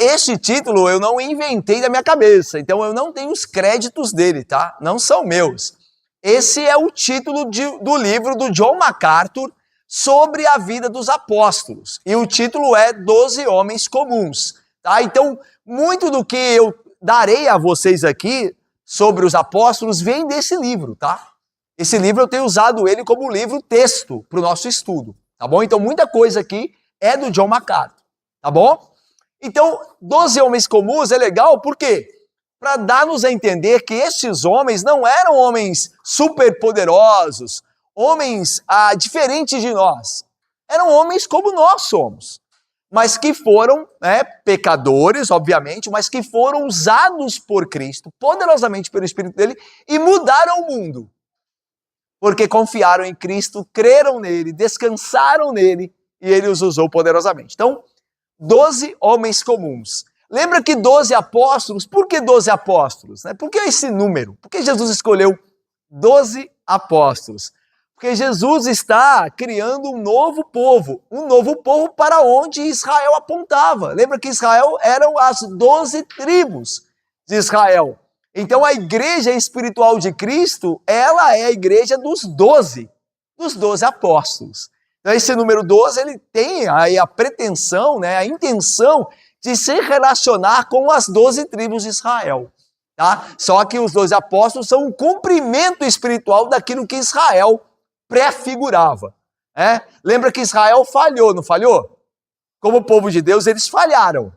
este título eu não inventei da minha cabeça, então eu não tenho os créditos dele, tá? Não são meus. Esse é o título do livro do John MacArthur sobre a vida dos apóstolos. E o título é 12 Homens Comuns, tá? Então, muito do que eu darei a vocês aqui sobre os apóstolos vem desse livro, tá? Esse livro eu tenho usado ele como livro texto para o nosso estudo, tá bom? Então, muita coisa aqui é do John MacArthur, tá bom? Então, 12 homens comuns é legal, por quê? Para dar-nos a entender que estes homens não eram homens superpoderosos, homens diferentes de nós. Eram homens como nós somos, mas que foram pecadores, obviamente, mas que foram usados por Cristo, poderosamente pelo Espírito dele, e mudaram o mundo. Porque confiaram em Cristo, creram nele, descansaram nele, e ele os usou poderosamente. Então, 12 homens comuns. Lembra que 12 apóstolos, por que 12 apóstolos? Por que esse número? Por que Jesus escolheu 12 apóstolos? Porque Jesus está criando um novo povo para onde Israel apontava. Lembra que Israel eram as 12 tribos de Israel. Então a igreja espiritual de Cristo, ela é a igreja dos 12 apóstolos. Então esse número 12, ele tem aí a pretensão, a intenção de se relacionar com as 12 tribos de Israel. Tá? Só que os 12 apóstolos são um cumprimento espiritual daquilo que Israel prefigurava. Lembra que Israel falhou, não falhou? Como povo de Deus, eles falharam.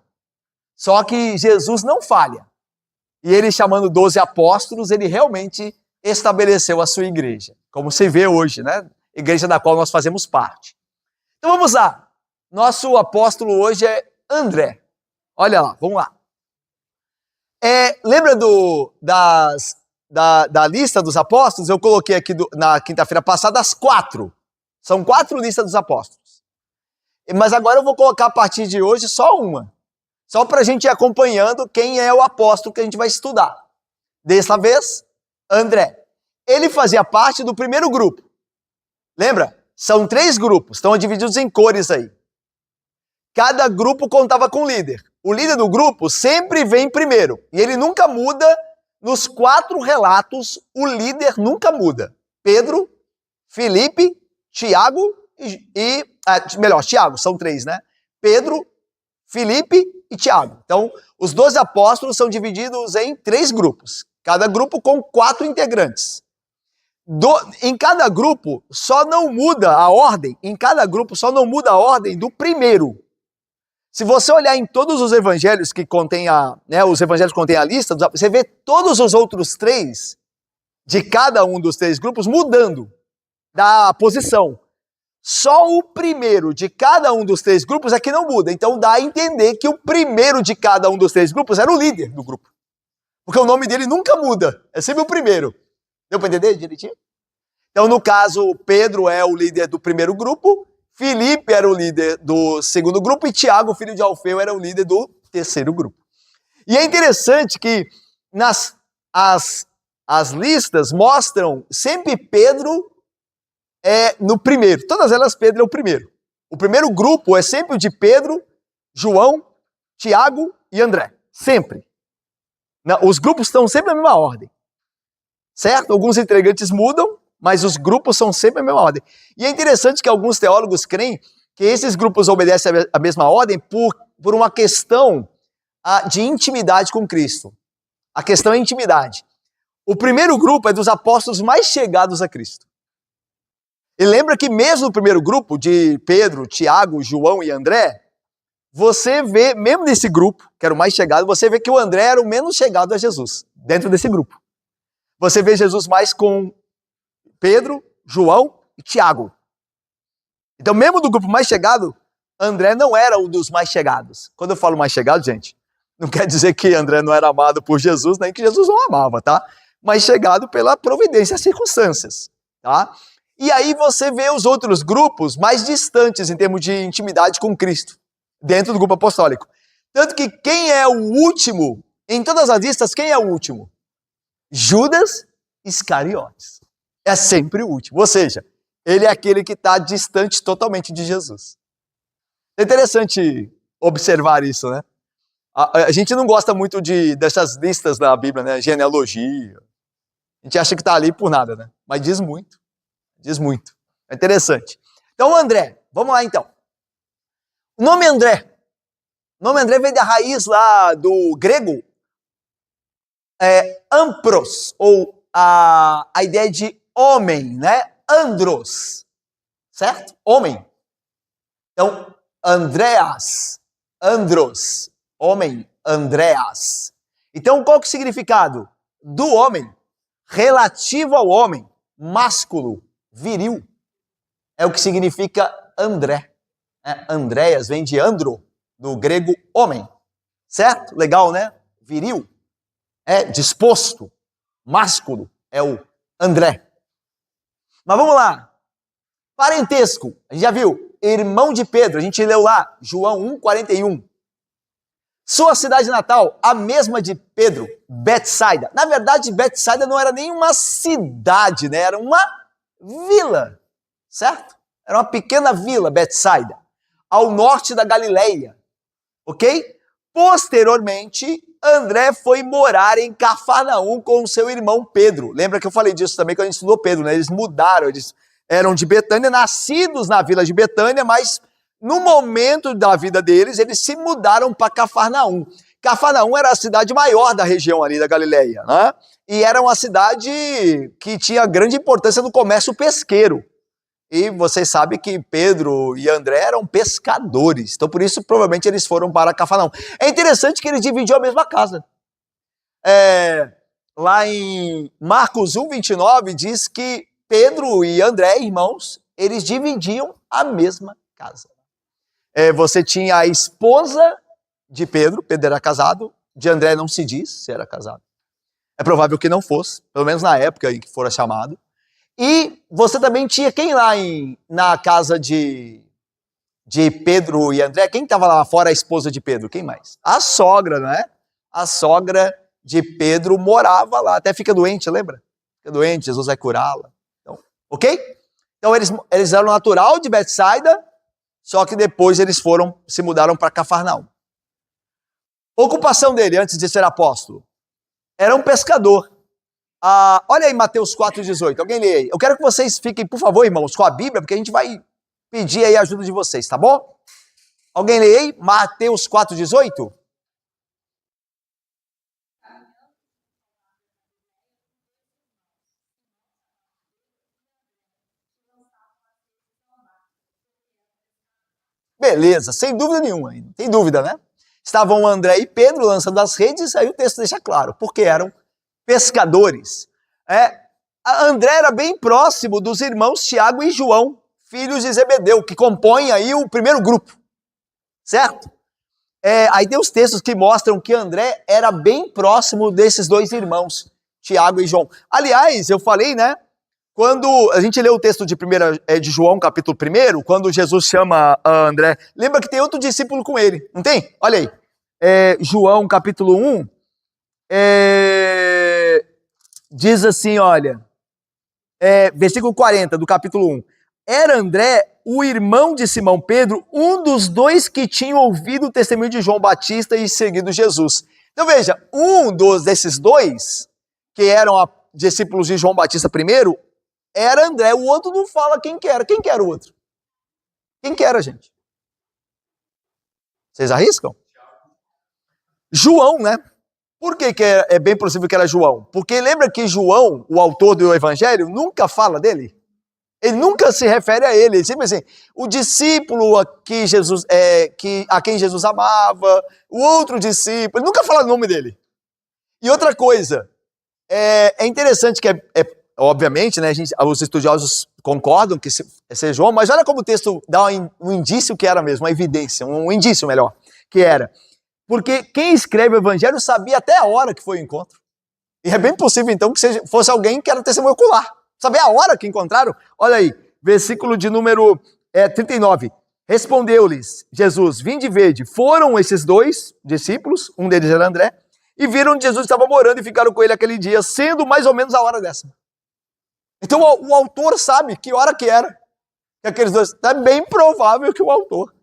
Só que Jesus não falha. E ele, chamando 12 apóstolos, ele realmente estabeleceu a sua igreja. Como se vê hoje, igreja da qual nós fazemos parte. Então vamos lá. Nosso apóstolo hoje é André. Olha lá, vamos lá. Lembra da lista dos apóstolos? Eu coloquei aqui na quinta-feira passada as 4. São 4 listas dos apóstolos. Mas agora eu vou colocar a partir de hoje só uma. Só para a gente ir acompanhando quem é o apóstolo que a gente vai estudar. Dessa vez, André. Ele fazia parte do primeiro grupo. Lembra? São 3 grupos, estão divididos em cores aí. Cada grupo contava com um líder. O líder do grupo sempre vem primeiro. E ele nunca muda. Nos 4 relatos, o líder nunca muda. Pedro, Filipe, Tiago Tiago, são 3, Pedro, Filipe e Tiago. Então, os 12 apóstolos são divididos em 3 grupos. Cada grupo com 4 integrantes. Em cada grupo só não muda a ordem. Em cada grupo só não muda a ordem do primeiro. Se você olhar em todos os evangelhos que contém os evangelhos que contêm a lista, você vê todos os outros 3 de cada um dos 3 grupos mudando da posição. Só o primeiro de cada um dos 3 grupos é que não muda. Então dá a entender que o primeiro de cada um dos 3 grupos era o líder do grupo. Porque o nome dele nunca muda. É sempre o primeiro. Deu para entender direitinho? Então, no caso, Pedro é o líder do primeiro grupo, Filipe era o líder do segundo grupo e Tiago, filho de Alfeu, era o líder do terceiro grupo. E é interessante que as listas mostram sempre Pedro no primeiro. Todas elas, Pedro é o primeiro. O primeiro grupo é sempre o de Pedro, João, Tiago e André. Sempre. Os grupos estão sempre na mesma ordem. Certo? Alguns integrantes mudam, mas os grupos são sempre a mesma ordem. E é interessante que alguns teólogos creem que esses grupos obedecem a mesma ordem por uma questão de intimidade com Cristo. A questão é intimidade. O primeiro grupo é dos apóstolos mais chegados a Cristo. E lembra que mesmo no primeiro grupo, de Pedro, Tiago, João e André, você vê, mesmo nesse grupo, que era o mais chegado, você vê que o André era o menos chegado a Jesus, dentro desse grupo. Você vê Jesus mais com Pedro, João e Tiago. Então, mesmo do grupo mais chegado, André não era um dos mais chegados. Quando eu falo mais chegado, gente, não quer dizer que André não era amado por Jesus, nem que Jesus não amava, tá? Mas chegado pela providência e circunstâncias, tá? E aí você vê os outros grupos mais distantes em termos de intimidade com Cristo, dentro do grupo apostólico. Tanto que quem é o último, em todas as listas, quem é o último? Judas Iscariotes. É sempre o último. Ou seja, ele é aquele que está distante totalmente de Jesus. É interessante observar isso, né? A gente não gosta muito dessas listas da Bíblia, né? Genealogia. A gente acha que está ali por nada, né? Mas diz muito. Diz muito. É interessante. Então, André, vamos lá então. O nome André vem da raiz lá do grego ampros, ou a ideia de homem, né? Andros, certo? Homem. Então, Andreas, Andros, homem, Andreas. Então, qual que é o significado? Do homem, relativo ao homem, másculo, viril. É o que significa André. Andreas vem de andro, do grego homem. Certo? Legal, né? Viril. Disposto, másculo, é o André. Mas vamos lá. Parentesco, a gente já viu, irmão de Pedro, a gente leu lá, João 1,41. Sua cidade natal, a mesma de Pedro, Betsaida. Na verdade, Betsaida não era nem uma cidade, né? Era uma vila, certo? Era uma pequena vila, Betsaida, ao norte da Galileia, ok? Posteriormente, André foi morar em Cafarnaum com seu irmão Pedro. Lembra que eu falei disso também quando a gente estudou Pedro, né? Eles mudaram, eles eram de Betânia, nascidos na vila de Betânia, mas no momento da vida deles, eles se mudaram para Cafarnaum. Cafarnaum era a cidade maior da região ali da Galileia, né? E era uma cidade que tinha grande importância no comércio pesqueiro. E vocês sabem que Pedro e André eram pescadores. Então, por isso, provavelmente, eles foram para Cafarnaum. É interessante que eles dividiam a mesma casa. Lá em Marcos 1,29, diz que Pedro e André, irmãos, eles dividiam a mesma casa. Você tinha a esposa de Pedro era casado, de André não se diz se era casado. É provável que não fosse, pelo menos na época em que fora chamado. E você também tinha quem lá na casa de Pedro e André? Quem estava lá fora, a esposa de Pedro? Quem mais? A sogra, né? A sogra de Pedro morava lá, até fica doente, lembra? Fica doente, Jesus vai curá-la. Então, ok? Então eles eram natural de Betsaida, só que depois eles se mudaram para Cafarnaum. Ocupação dele antes de ser apóstolo. Era um pescador. Olha aí Mateus 4,18, alguém lê aí. Eu quero que vocês fiquem, por favor, irmãos, com a Bíblia, porque a gente vai pedir aí a ajuda de vocês, tá bom? Alguém lê aí Mateus 4,18? Beleza, sem dúvida nenhuma, não tem dúvida, né? Estavam André e Pedro lançando as redes, aí o texto deixa claro, porque eram pescadores. André era bem próximo dos irmãos Tiago e João, filhos de Zebedeu, que compõem aí o primeiro grupo, certo? Aí tem os textos que mostram que André era bem próximo desses dois irmãos, Tiago e João. Aliás, eu falei, né? Quando a gente lê o texto de João, capítulo 1, quando Jesus chama André, lembra que tem outro discípulo com ele, não tem? Olha aí, João, capítulo 1, diz assim, olha, versículo 40 do capítulo 1. Era André, o irmão de Simão Pedro, um dos dois que tinham ouvido o testemunho de João Batista e seguido Jesus. Então veja, desses dois, que eram discípulos de João Batista primeiro, era André. O outro não fala quem que era. Quem que era o outro? Quem que era, gente? Vocês arriscam? João, né? Por que é bem possível que era João? Porque lembra que João, o autor do evangelho, nunca fala dele? Ele nunca se refere a ele. Ele sempre assim, o discípulo a quem Jesus amava, o outro discípulo, ele nunca fala o nome dele. E outra coisa, é interessante que obviamente, né, os estudiosos concordam que seja João, mas olha como o texto dá um indício que era mesmo, uma evidência, um indício melhor, que era. Porque quem escreve o evangelho sabia até a hora que foi o encontro. E é bem possível, então, que fosse alguém que era testemunho ocular. Sabia a hora que encontraram? Olha aí, versículo de número 39. Respondeu-lhes Jesus, vinde e vede. Foram esses dois discípulos, um deles era André, e viram que Jesus estava morando e ficaram com ele aquele dia, sendo mais ou menos a hora dessa. Então o autor sabe que hora que era. Que aqueles dois, é bem provável que o autor.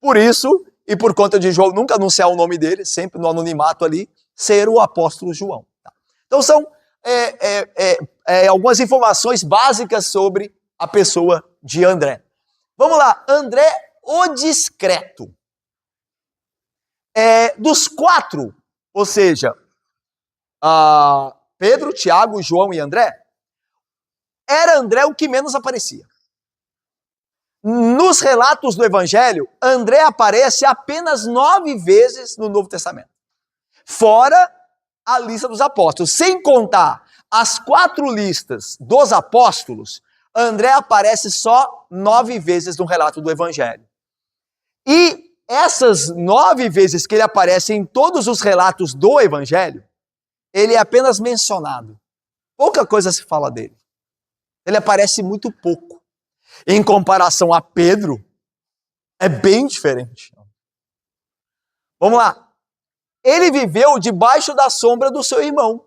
Por isso e por conta de João nunca anunciar o nome dele, sempre no anonimato ali, ser o apóstolo João. Então são algumas informações básicas sobre a pessoa de André. Vamos lá, André o discreto. Dos quatro, ou seja, Pedro, Tiago, João e André, era André o que menos aparecia. Nos relatos do Evangelho, André aparece apenas 9 vezes no Novo Testamento. Fora a lista dos apóstolos. Sem contar as 4 listas dos apóstolos, André aparece só 9 vezes no relato do Evangelho. E essas 9 vezes que ele aparece em todos os relatos do Evangelho, ele é apenas mencionado. Pouca coisa se fala dele. Ele aparece muito pouco. Em comparação a Pedro, é bem diferente. Vamos lá. Ele viveu debaixo da sombra do seu irmão,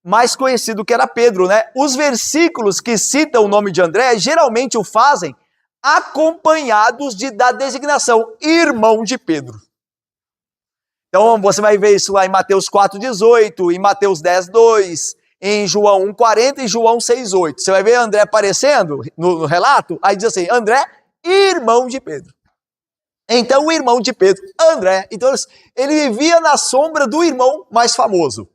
mais conhecido que era Pedro, né? Os versículos que citam o nome de André geralmente o fazem acompanhados da designação irmão de Pedro. Então você vai ver isso lá em Mateus 4,18, em Mateus 10,2, em João 1,40 e João 6,8. Você vai ver André aparecendo no relato, aí diz assim, André, irmão de Pedro. Então o irmão de Pedro, André, então ele vivia na sombra do irmão mais famoso.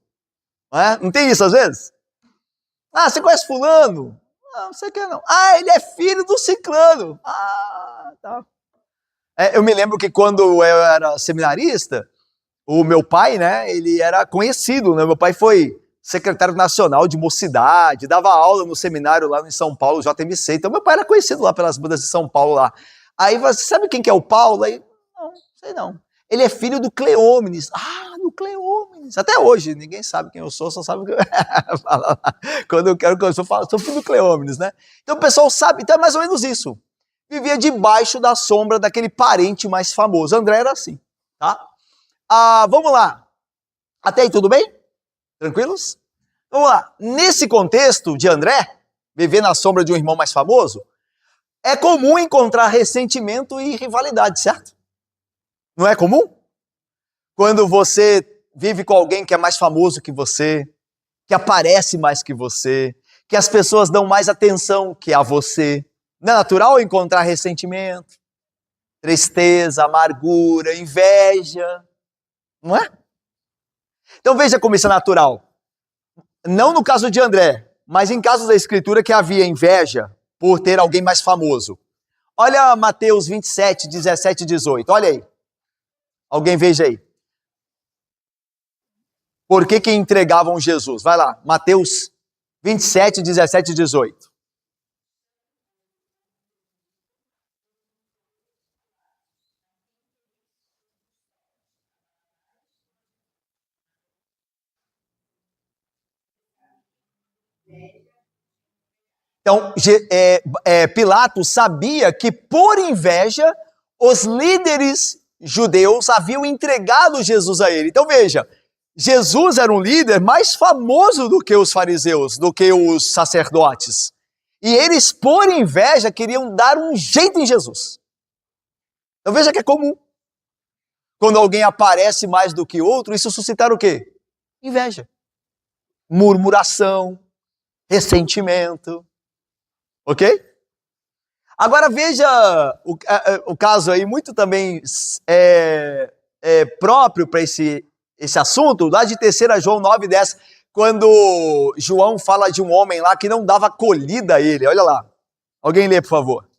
Não tem isso às vezes? Você conhece fulano? Não sei o que não. Ele é filho do ciclano. Tá. Eu me lembro que quando eu era seminarista, o meu pai, né, ele era conhecido, né? Meu pai foi secretário nacional de mocidade, dava aula no seminário lá em São Paulo, JMC. Então meu pai era conhecido lá pelas bandas de São Paulo lá. Aí você sabe quem que é o Paulo? Aí, não sei não. Ele é filho do Cleómenes. Do Cleómenes. Até hoje, ninguém sabe quem eu sou, só sabe que eu quando eu quero que eu sou filho do Cleómenes, né? Então o pessoal sabe, então é mais ou menos isso. Vivia debaixo da sombra daquele parente mais famoso. André era assim, tá? Vamos lá. Até aí tudo bem? Tranquilos? Vamos lá. Nesse contexto de André, viver na sombra de um irmão mais famoso, é comum encontrar ressentimento e rivalidade, certo? Não é comum? Quando você vive com alguém que é mais famoso que você, que aparece mais que você, que as pessoas dão mais atenção que a você. Não é natural encontrar ressentimento, tristeza, amargura, inveja, não é? Então veja como isso é natural. Não no caso de André, mas em casos da Escritura que havia inveja por ter alguém mais famoso. Olha Mateus 27, 17 e 18, olha aí. Alguém veja aí. Por que entregavam Jesus? Vai lá, Mateus 27, 17 e 18. Então, Pilatos sabia que por inveja os líderes judeus haviam entregado Jesus a ele. Então veja, Jesus era um líder mais famoso do que os fariseus, do que os sacerdotes. E eles, por inveja, queriam dar um jeito em Jesus. Então veja que é comum. Quando alguém aparece mais do que outro, isso suscitar o quê? Inveja. Murmuração, ressentimento. Ok? Agora veja o caso aí, muito também próprio para esse assunto, lá de 3 João 9:10, quando João fala de um homem lá que não dava acolhida a ele. Olha lá. Alguém lê, por favor.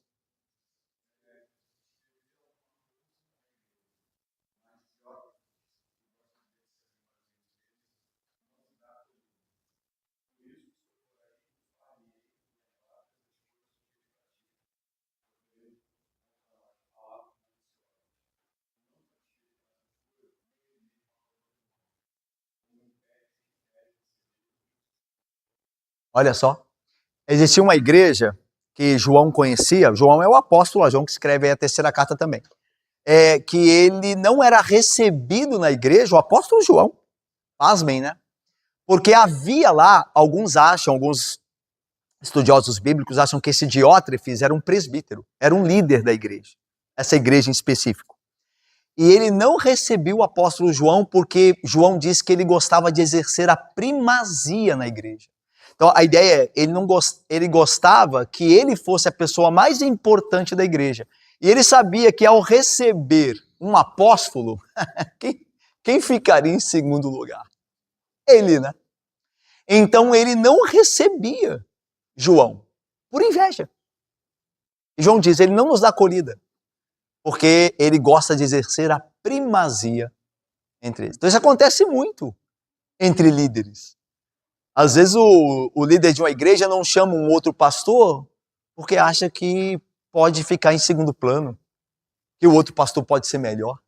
Olha só. Existia uma igreja que João conhecia, João é o apóstolo, João que escreve aí a 3ª carta também, que ele não era recebido na igreja, o apóstolo João, pasmem, né? Porque havia lá, alguns estudiosos bíblicos acham que esse Diótrefes era um presbítero, era um líder da igreja. essa igreja em específico. E ele não recebeu o apóstolo João porque João disse que ele gostava de exercer a primazia na igreja. Então a ideia é, ele gostava que ele fosse a pessoa mais importante da igreja. E ele sabia que ao receber um apóstolo, quem ficaria em segundo lugar? Ele, né? Então ele não recebia João por inveja. E João diz, ele não nos dá acolhida, porque ele gosta de exercer a primazia entre eles. Então isso acontece muito entre líderes. Às vezes o líder de uma igreja não chama um outro pastor porque acha que pode ficar em segundo plano, que o outro pastor pode ser melhor.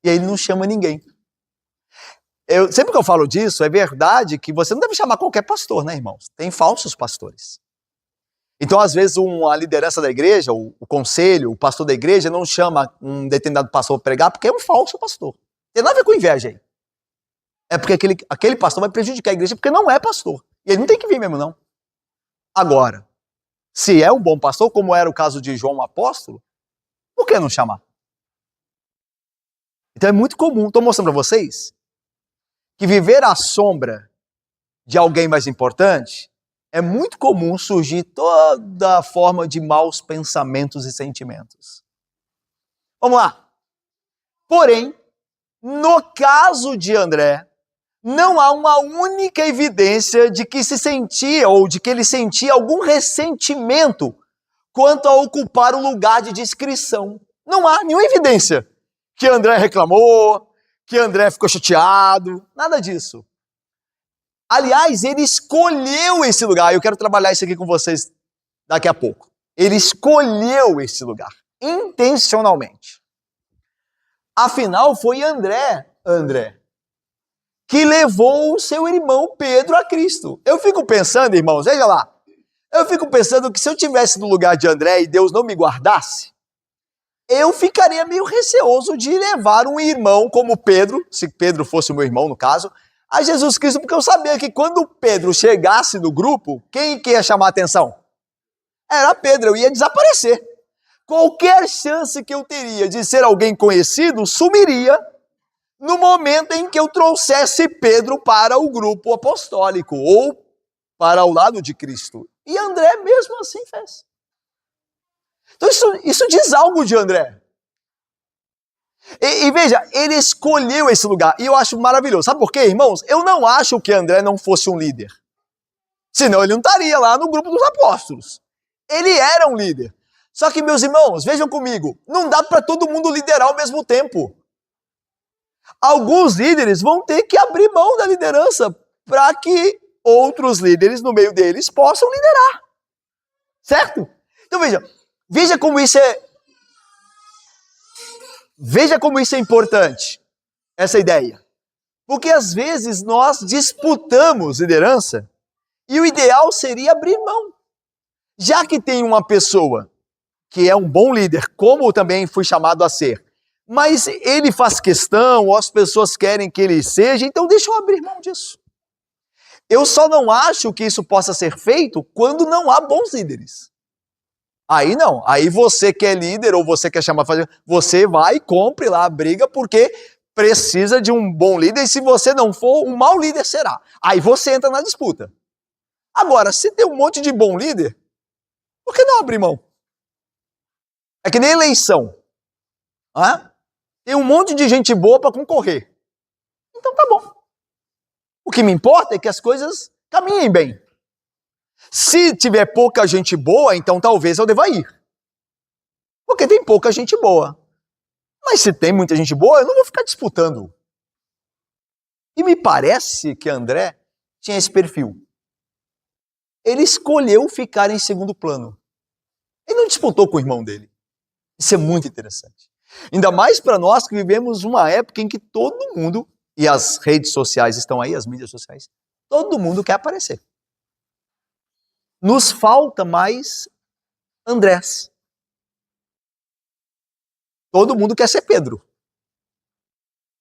E aí ele não chama ninguém. Sempre que eu falo disso, é verdade que você não deve chamar qualquer pastor, né, irmãos? Tem falsos pastores. Então, às vezes, a liderança da igreja, o conselho, o pastor da igreja não chama um determinado pastor para pregar porque é um falso pastor. Tem nada a ver com inveja aí. É porque aquele pastor vai prejudicar a igreja porque não é pastor. E ele não tem que vir mesmo, não. Agora, se é um bom pastor, como era o caso de João Apóstolo, por que não chamar? Então é muito comum, estou mostrando para vocês, que viver à sombra de alguém mais importante é muito comum surgir toda forma de maus pensamentos e sentimentos. Vamos lá. Porém, no caso de André, não há uma única evidência de que se sentia ou de que ele sentia algum ressentimento quanto a ocupar o lugar de discrição. Não há nenhuma evidência que André reclamou, que André ficou chateado, nada disso. Aliás, ele escolheu esse lugar. Eu quero trabalhar isso aqui com vocês daqui a pouco. Ele escolheu esse lugar, intencionalmente. Afinal, foi André, que levou o seu irmão Pedro a Cristo. Eu fico pensando, irmãos, veja lá. Eu fico pensando que se eu tivesse no lugar de André e Deus não me guardasse, eu ficaria meio receoso de levar um irmão como Pedro, se Pedro fosse o meu irmão no caso, a Jesus Cristo, porque eu sabia que quando Pedro chegasse no grupo, quem que ia chamar a atenção? Era Pedro, eu ia desaparecer. Qualquer chance que eu teria de ser alguém conhecido sumiria no momento em que eu trouxesse Pedro para o grupo apostólico ou para o lado de Cristo. E André mesmo assim fez. Então isso diz algo de André. E veja, ele escolheu esse lugar. E eu acho maravilhoso. Sabe por quê, irmãos? Eu não acho que André não fosse um líder. Senão ele não estaria lá no grupo dos apóstolos. Ele era um líder. Só que, meus irmãos, vejam comigo. Não dá para todo mundo liderar ao mesmo tempo. Alguns líderes vão ter que abrir mão da liderança para que outros líderes no meio deles possam liderar. Certo? Então veja como isso é... Veja como isso é importante, essa ideia. Porque às vezes nós disputamos liderança e o ideal seria abrir mão. Já que tem uma pessoa que é um bom líder, como eu também fui chamado a ser, mas ele faz questão, ou as pessoas querem que ele seja, então deixa eu abrir mão disso. Eu só não acho que isso possa ser feito quando não há bons líderes. Aí não, aí você que é líder ou você quer chamar, você vai e compre lá a briga porque precisa de um bom líder e se você não for, um mau líder será. Aí você entra na disputa. Agora, se tem um monte de bom líder, por que não abrir mão? É que nem eleição. Tem um monte de gente boa para concorrer. Então tá bom. O que me importa é que as coisas caminhem bem. Se tiver pouca gente boa, então talvez eu deva ir. Porque tem pouca gente boa. Mas se tem muita gente boa, eu não vou ficar disputando. E me parece que André tinha esse perfil. Ele escolheu ficar em segundo plano. Ele não disputou com o irmão dele. Isso é muito interessante. Ainda mais para nós que vivemos uma época em que todo mundo, e as redes sociais estão aí, as mídias sociais, todo mundo quer aparecer. Nos falta mais Andrés. Todo mundo quer ser Pedro.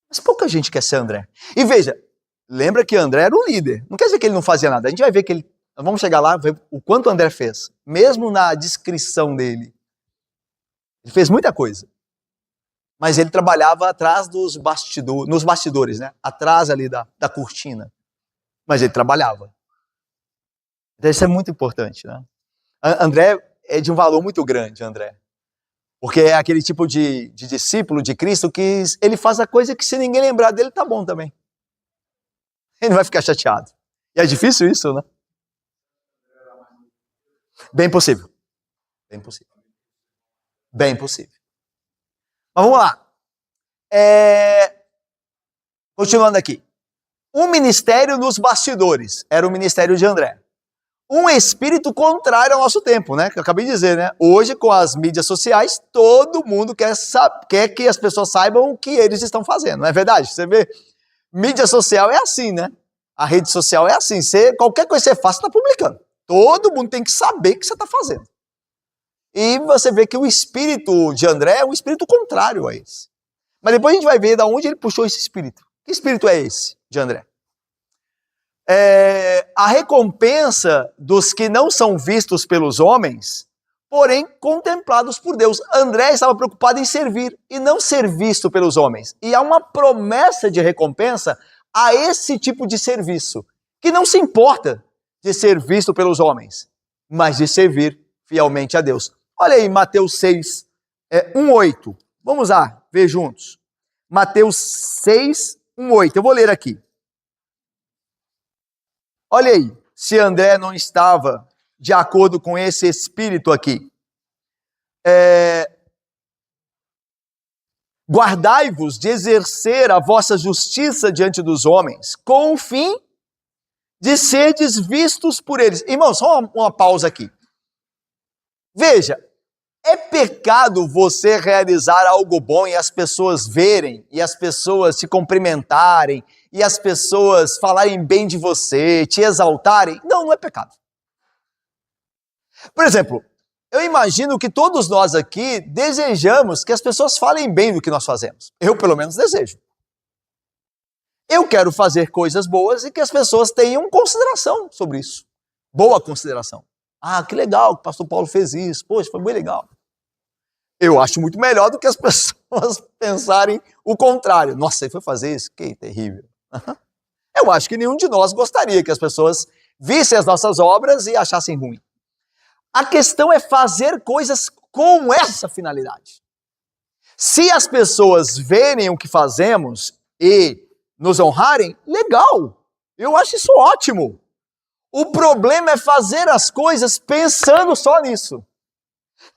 Mas pouca gente quer ser André. E veja, lembra que André era o líder. Não quer dizer que ele não fazia nada. A gente vai ver que ele... Vamos chegar lá, ver o quanto André fez. Mesmo na descrição dele. Ele fez muita coisa. Mas ele trabalhava atrás dos bastidores, nos bastidores, né? Atrás ali da cortina. Mas ele trabalhava. Então isso é muito importante, né? André é de um valor muito grande, André. Porque é aquele tipo de discípulo de Cristo que ele faz a coisa que se ninguém lembrar dele, tá bom também. Ele não vai ficar chateado. E é difícil isso, né? Bem possível. Bem possível. Bem possível. Mas vamos lá. Continuando aqui. Um ministério nos bastidores. Era o ministério de André. Um espírito contrário ao nosso tempo, né? Que eu acabei de dizer, né? Hoje, com as mídias sociais, todo mundo quer que as pessoas saibam o que eles estão fazendo. Não é verdade? Você vê, mídia social é assim, né? A rede social é assim. Qualquer coisa que você faça, você está publicando. Todo mundo tem que saber o que você está fazendo. E você vê que o espírito de André é um espírito contrário a esse. Mas depois a gente vai ver de onde ele puxou esse espírito. Que espírito é esse de André? A recompensa dos que não são vistos pelos homens, porém contemplados por Deus. André estava preocupado em servir e não ser visto pelos homens. E há uma promessa de recompensa a esse tipo de serviço, que não se importa de ser visto pelos homens, mas de servir fielmente a Deus. Olha aí, Mateus 6, 1:8. Vamos lá, ver juntos. Mateus 6, 1:8. Eu vou ler aqui. Olha aí, se André não estava de acordo com esse espírito aqui. Guardai-vos de exercer a vossa justiça diante dos homens, com o fim de serdes vistos por eles. Irmãos, só uma pausa aqui. Veja, é pecado você realizar algo bom e as pessoas verem, e as pessoas te cumprimentarem, e as pessoas falarem bem de você, te exaltarem? Não, não é pecado. Por exemplo, eu imagino que todos nós aqui desejamos que as pessoas falem bem do que nós fazemos. Eu, pelo menos, desejo. Eu quero fazer coisas boas e que as pessoas tenham consideração sobre isso. Boa consideração. Ah, que legal que o pastor Paulo fez isso. Poxa, foi muito legal. Eu acho muito melhor do que as pessoas pensarem o contrário. Nossa, ele foi fazer isso? Que terrível. Eu acho que nenhum de nós gostaria que as pessoas vissem as nossas obras e achassem ruim. A questão é fazer coisas com essa finalidade. Se as pessoas verem o que fazemos e nos honrarem, legal. Eu acho isso ótimo. O problema é fazer as coisas pensando só nisso.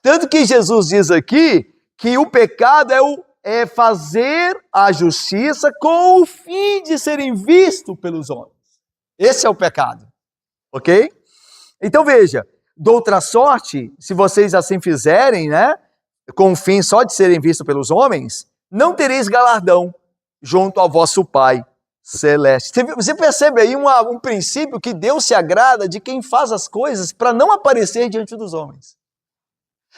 Tanto que Jesus diz aqui que o pecado é fazer a justiça com o fim de serem vistos pelos homens. Esse é o pecado, ok? Então veja, de outra sorte, se vocês assim fizerem, né, com o fim só de serem vistos pelos homens, não tereis galardão junto ao vosso Pai Celeste. Você percebe aí um princípio que Deus se agrada de quem faz as coisas para não aparecer diante dos homens.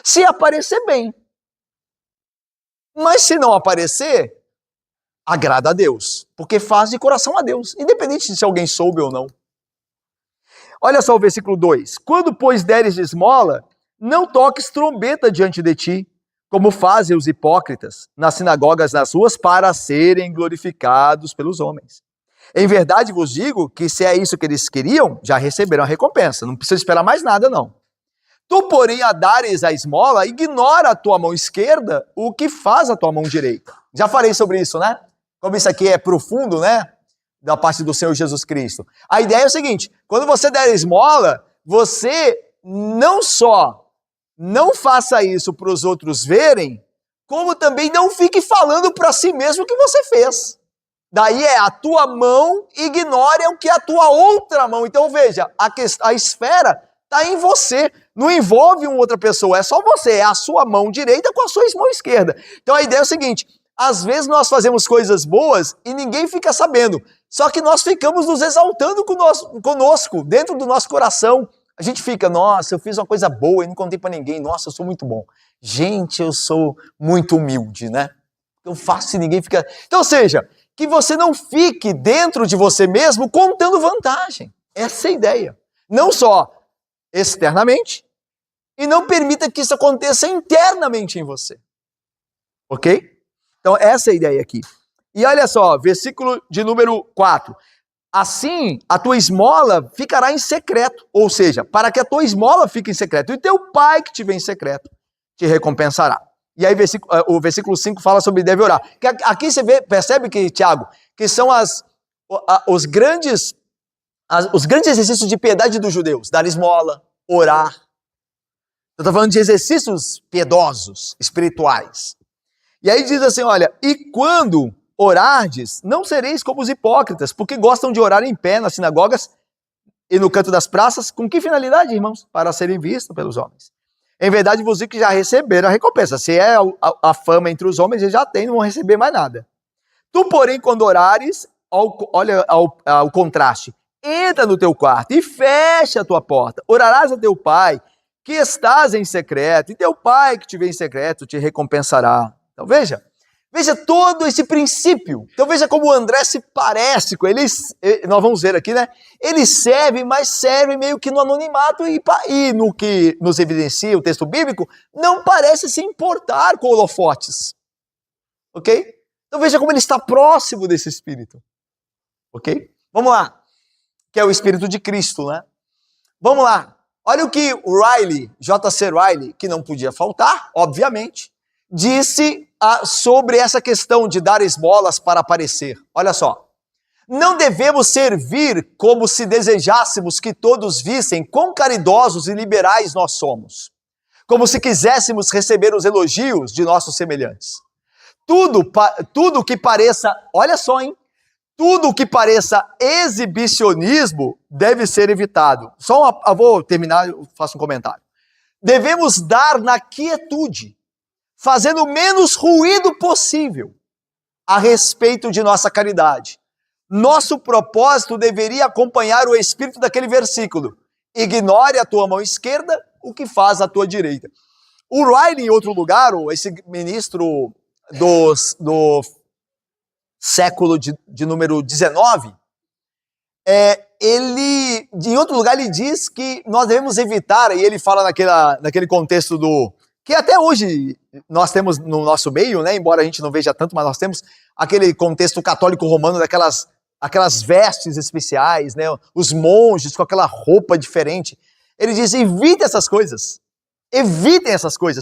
Se aparecer, bem. Mas se não aparecer, agrada a Deus, porque faz de coração a Deus, independente de se alguém soube ou não. Olha só o versículo 2. Quando, pois, deres esmola, não toques trombeta diante de ti, como fazem os hipócritas nas sinagogas, nas ruas, para serem glorificados pelos homens. Em verdade vos digo que se é isso que eles queriam, já receberam a recompensa. Não precisa esperar mais nada, não. Tu, porém, a dares a esmola, ignora a tua mão esquerda o que faz a tua mão direita. Já falei sobre isso, né? Como isso aqui é profundo, né? Da parte do Senhor Jesus Cristo. A ideia é o seguinte, quando você der esmola, você não só não faça isso para os outros verem, como também não fique falando para si mesmo o que você fez. Daí a tua mão ignore o que é a tua outra mão. Então veja, a esfera está em você, não envolve uma outra pessoa, é só você, é a sua mão direita com a sua mão esquerda. Então a ideia é o seguinte, às vezes nós fazemos coisas boas e ninguém fica sabendo, só que nós ficamos nos exaltando conosco, dentro do nosso coração. A gente fica, nossa, eu fiz uma coisa boa e não contei para ninguém, nossa, eu sou muito bom. Gente, eu sou muito humilde, né? Eu faço e ninguém fica... Então, ou seja, que você não fique dentro de você mesmo contando vantagem. Essa é a ideia. Não só externamente, e não permita que isso aconteça internamente em você. Ok? Então, essa é a ideia aqui. E olha só, versículo de número 4. Assim, a tua esmola ficará em secreto. Ou seja, para que a tua esmola fique em secreto. E teu pai que te vê em secreto te recompensará. E aí o versículo 5 fala sobre deve orar. Aqui você percebe que, Tiago, que são os grandes exercícios de piedade dos judeus. Dar esmola, orar. Eu estou falando de exercícios piedosos, espirituais. E aí diz assim, olha, e quando orardes, não sereis como os hipócritas, porque gostam de orar em pé nas sinagogas e no canto das praças. Com que finalidade, irmãos? Para serem vistos pelos homens. Em verdade, vos digo que já receberam a recompensa. Se é a fama entre os homens, eles já têm, não vão receber mais nada. Tu, porém, quando orares, olha o contraste, entra no teu quarto e fecha a tua porta. Orarás a teu pai, que estás em secreto, e teu pai que te vê em secreto te recompensará. Então veja todo esse princípio. Então veja como o André se parece com ele. Nós vamos ver aqui, né? Ele serve, mas serve meio que no anonimato e no que nos evidencia o texto bíblico, não parece se importar com holofotes. Ok? Então veja como ele está próximo desse espírito. Ok? Vamos lá. Que é o espírito de Cristo, né? Vamos lá. Olha o que o Riley, J.C. Riley, que não podia faltar, obviamente, disse sobre essa questão de dar esmolas para aparecer. Olha só. Não devemos servir como se desejássemos que todos vissem quão caridosos e liberais nós somos. Como se quiséssemos receber os elogios de nossos semelhantes. Tudo que pareça, olha só, hein? Tudo que pareça exibicionismo deve ser evitado. Eu vou terminar, eu faço um comentário. Devemos dar na quietude, fazendo o menos ruído possível a respeito de nossa caridade. Nosso propósito deveria acompanhar o espírito daquele versículo. Ignore a tua mão esquerda o que faz a tua direita. O Riley, em outro lugar, esse ministro do século de número 19, em outro lugar ele diz que nós devemos evitar, e ele fala naquele contexto que até hoje nós temos no nosso meio, né, embora a gente não veja tanto, mas nós temos aquele contexto católico romano aquelas vestes especiais, né, os monges com aquela roupa diferente. Ele diz, evitem essas coisas.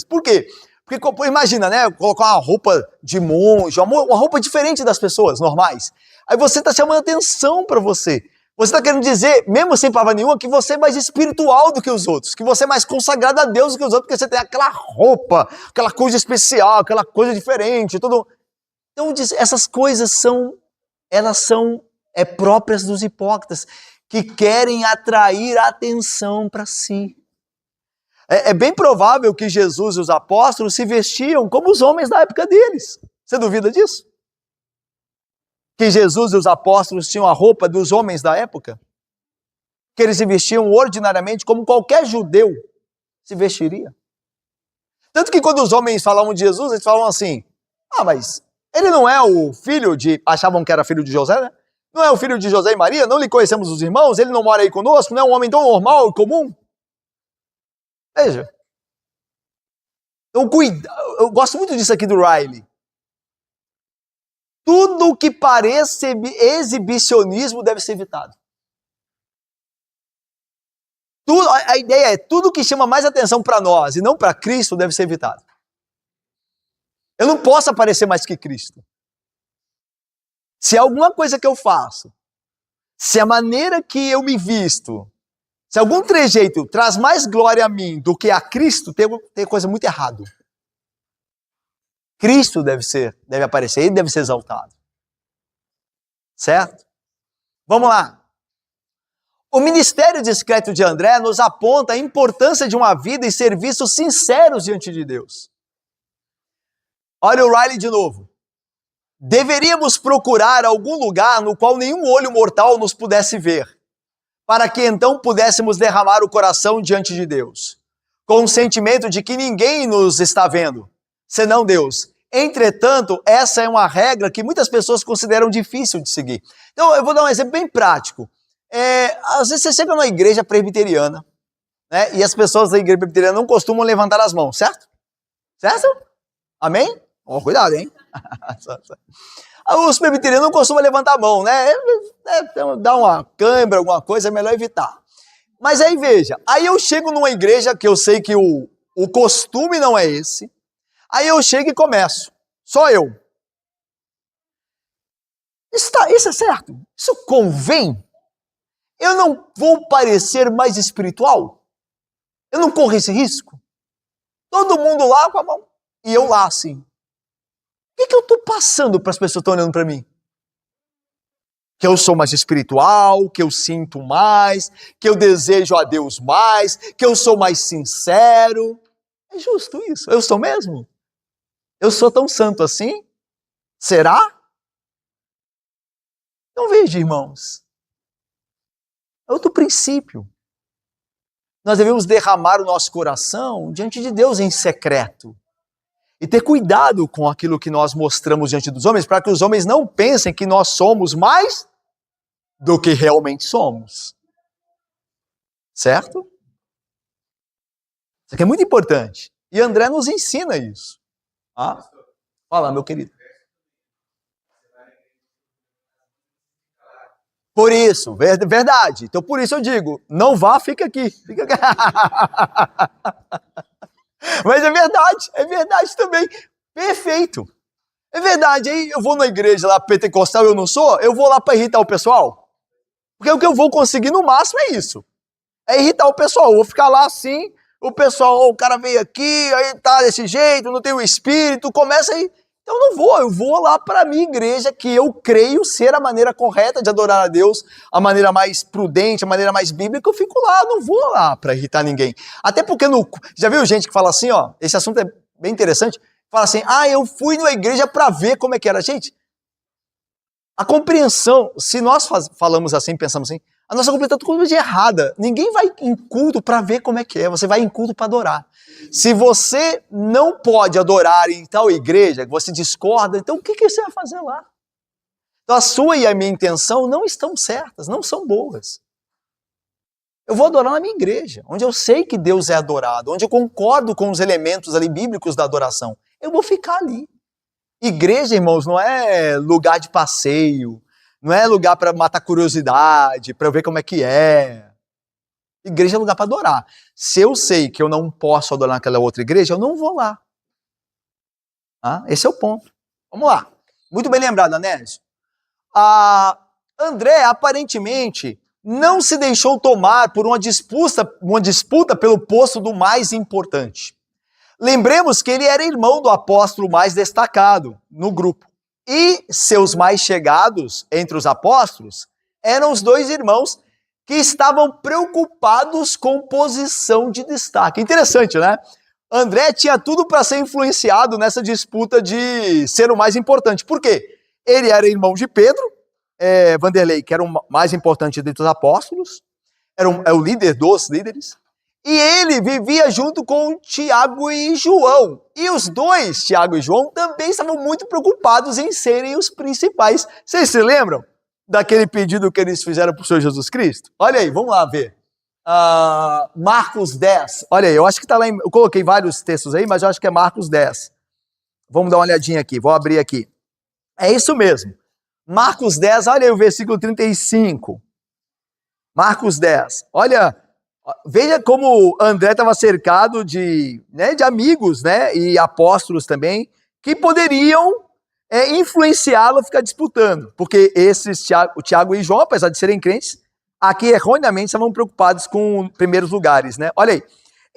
Por quê? Porque imagina, né, colocar uma roupa de monge, uma roupa diferente das pessoas normais. Aí você está chamando atenção para você. Você está querendo dizer, mesmo sem palavra nenhuma, que você é mais espiritual do que os outros, que você é mais consagrado a Deus do que os outros, porque você tem aquela roupa, aquela coisa especial, aquela coisa diferente, tudo. Então, essas coisas são próprias dos hipócritas, que querem atrair a atenção para si. É bem provável que Jesus e os apóstolos se vestiam como os homens da época deles. Você duvida disso? Que Jesus e os apóstolos tinham a roupa dos homens da época? Que eles se vestiam ordinariamente como qualquer judeu se vestiria? Tanto que quando os homens falavam de Jesus, eles falavam assim, mas ele não é o filho achavam que era filho de José, né? Não é o filho de José e Maria? Não lhe conhecemos os irmãos? Ele não mora aí conosco? Não é um homem tão normal e comum? Veja. Então, eu gosto muito disso aqui do Riley. Tudo que pareça exibicionismo deve ser evitado. A ideia é, tudo que chama mais atenção para nós e não para Cristo deve ser evitado. Eu não posso aparecer mais que Cristo. Se alguma coisa que eu faço, se a maneira que eu me visto, se algum trejeito traz mais glória a mim do que a Cristo, tem coisa muito errada. Cristo deve aparecer, ele deve ser exaltado. Certo? Vamos lá. O ministério discreto de André nos aponta a importância de uma vida e serviços sinceros diante de Deus. Olha o Riley de novo. Deveríamos procurar algum lugar no qual nenhum olho mortal nos pudesse ver, para que então pudéssemos derramar o coração diante de Deus, com o sentimento de que ninguém nos está vendo, senão Deus. Entretanto, essa é uma regra que muitas pessoas consideram difícil de seguir. Então, eu vou dar um exemplo bem prático. Às vezes você chega numa igreja presbiteriana, né? E as pessoas da igreja presbiteriana não costumam levantar as mãos, certo? Certo? Amém? Oh, cuidado, hein? Os presbiterianos não costumam levantar a mão, né? Dá uma cãibra, alguma coisa, é melhor evitar. Mas aí veja, aí eu chego numa igreja que eu sei que o costume não é esse, aí eu chego e começo, só eu. Isso é certo? Isso convém? Eu não vou parecer mais espiritual? Eu não corro esse risco? Todo mundo lá com a mão, e eu lá assim. O que eu estou passando para as pessoas que estão olhando para mim? Que eu sou mais espiritual, que eu sinto mais, que eu desejo a Deus mais, que eu sou mais sincero. É justo isso? Eu sou mesmo? Eu sou tão santo assim? Será? Então veja, irmãos. É outro princípio. Nós devemos derramar o nosso coração diante de Deus em secreto. E ter cuidado com aquilo que nós mostramos diante dos homens, para que os homens não pensem que nós somos mais do que realmente somos. Certo? Isso aqui é muito importante. E André nos ensina isso. Ah? Fala, meu querido. Por isso, verdade. Então por isso eu digo, não vá, fica aqui. Fica aqui. Mas é verdade também. Perfeito. É verdade, aí eu vou na igreja lá pentecostal, eu não sou, eu vou lá para irritar o pessoal. Porque o que eu vou conseguir no máximo é isso. É irritar o pessoal. Eu vou ficar lá assim, o pessoal, o cara veio aqui, aí tá desse jeito, não tem o espírito, começa aí. Então eu não vou, eu vou lá para a minha igreja, que eu creio ser a maneira correta de adorar a Deus, a maneira mais prudente, a maneira mais bíblica, eu fico lá, não vou lá para irritar ninguém. Até porque, já viu gente que fala assim, ó, esse assunto é bem interessante, fala assim, eu fui na igreja para ver como é que era. Gente, a compreensão, se nós falamos assim, pensamos assim, a nossa compreensão é totalmente errada. Ninguém vai em culto para ver como é que é, você vai em culto para adorar. Se você não pode adorar em tal igreja, que você discorda, então o que você vai fazer lá? Então a sua e a minha intenção não estão certas, não são boas. Eu vou adorar na minha igreja, onde eu sei que Deus é adorado, onde eu concordo com os elementos ali bíblicos da adoração. Eu vou ficar ali. Igreja, irmãos, não é lugar de passeio, não é lugar para matar curiosidade, para ver como é que é. Igreja é lugar para adorar. Se eu sei que eu não posso adorar naquela outra igreja, eu não vou lá. Esse é o ponto. Vamos lá. Muito bem lembrado, Anésio. André, aparentemente, não se deixou tomar por uma disputa pelo posto do mais importante. Lembremos que ele era irmão do apóstolo mais destacado no grupo. E seus mais chegados entre os apóstolos eram os dois irmãos que estavam preocupados com posição de destaque. Interessante, né? André tinha tudo para ser influenciado nessa disputa de ser o mais importante. Por quê? Ele era irmão de Pedro, Vanderlei, que era o mais importante dentre os apóstolos, é o líder dos líderes, e ele vivia junto com Tiago e João. E os dois, Tiago e João, também estavam muito preocupados em serem os principais. Vocês se lembram daquele pedido que eles fizeram para o Senhor Jesus Cristo? Olha aí, vamos lá ver. Marcos 10. Olha aí, eu acho que está lá, eu coloquei vários textos aí, mas eu acho que é Marcos 10. Vamos dar uma olhadinha aqui, vou abrir aqui. É isso mesmo. Marcos 10, olha aí o versículo 35. Marcos 10. Olha, veja como André estava cercado de amigos, né, e apóstolos também, que poderiam influenciá-lo a ficar disputando. Porque esses, o Tiago e João, apesar de serem crentes, aqui erroneamente estavam preocupados com primeiros lugares, né? Olha aí.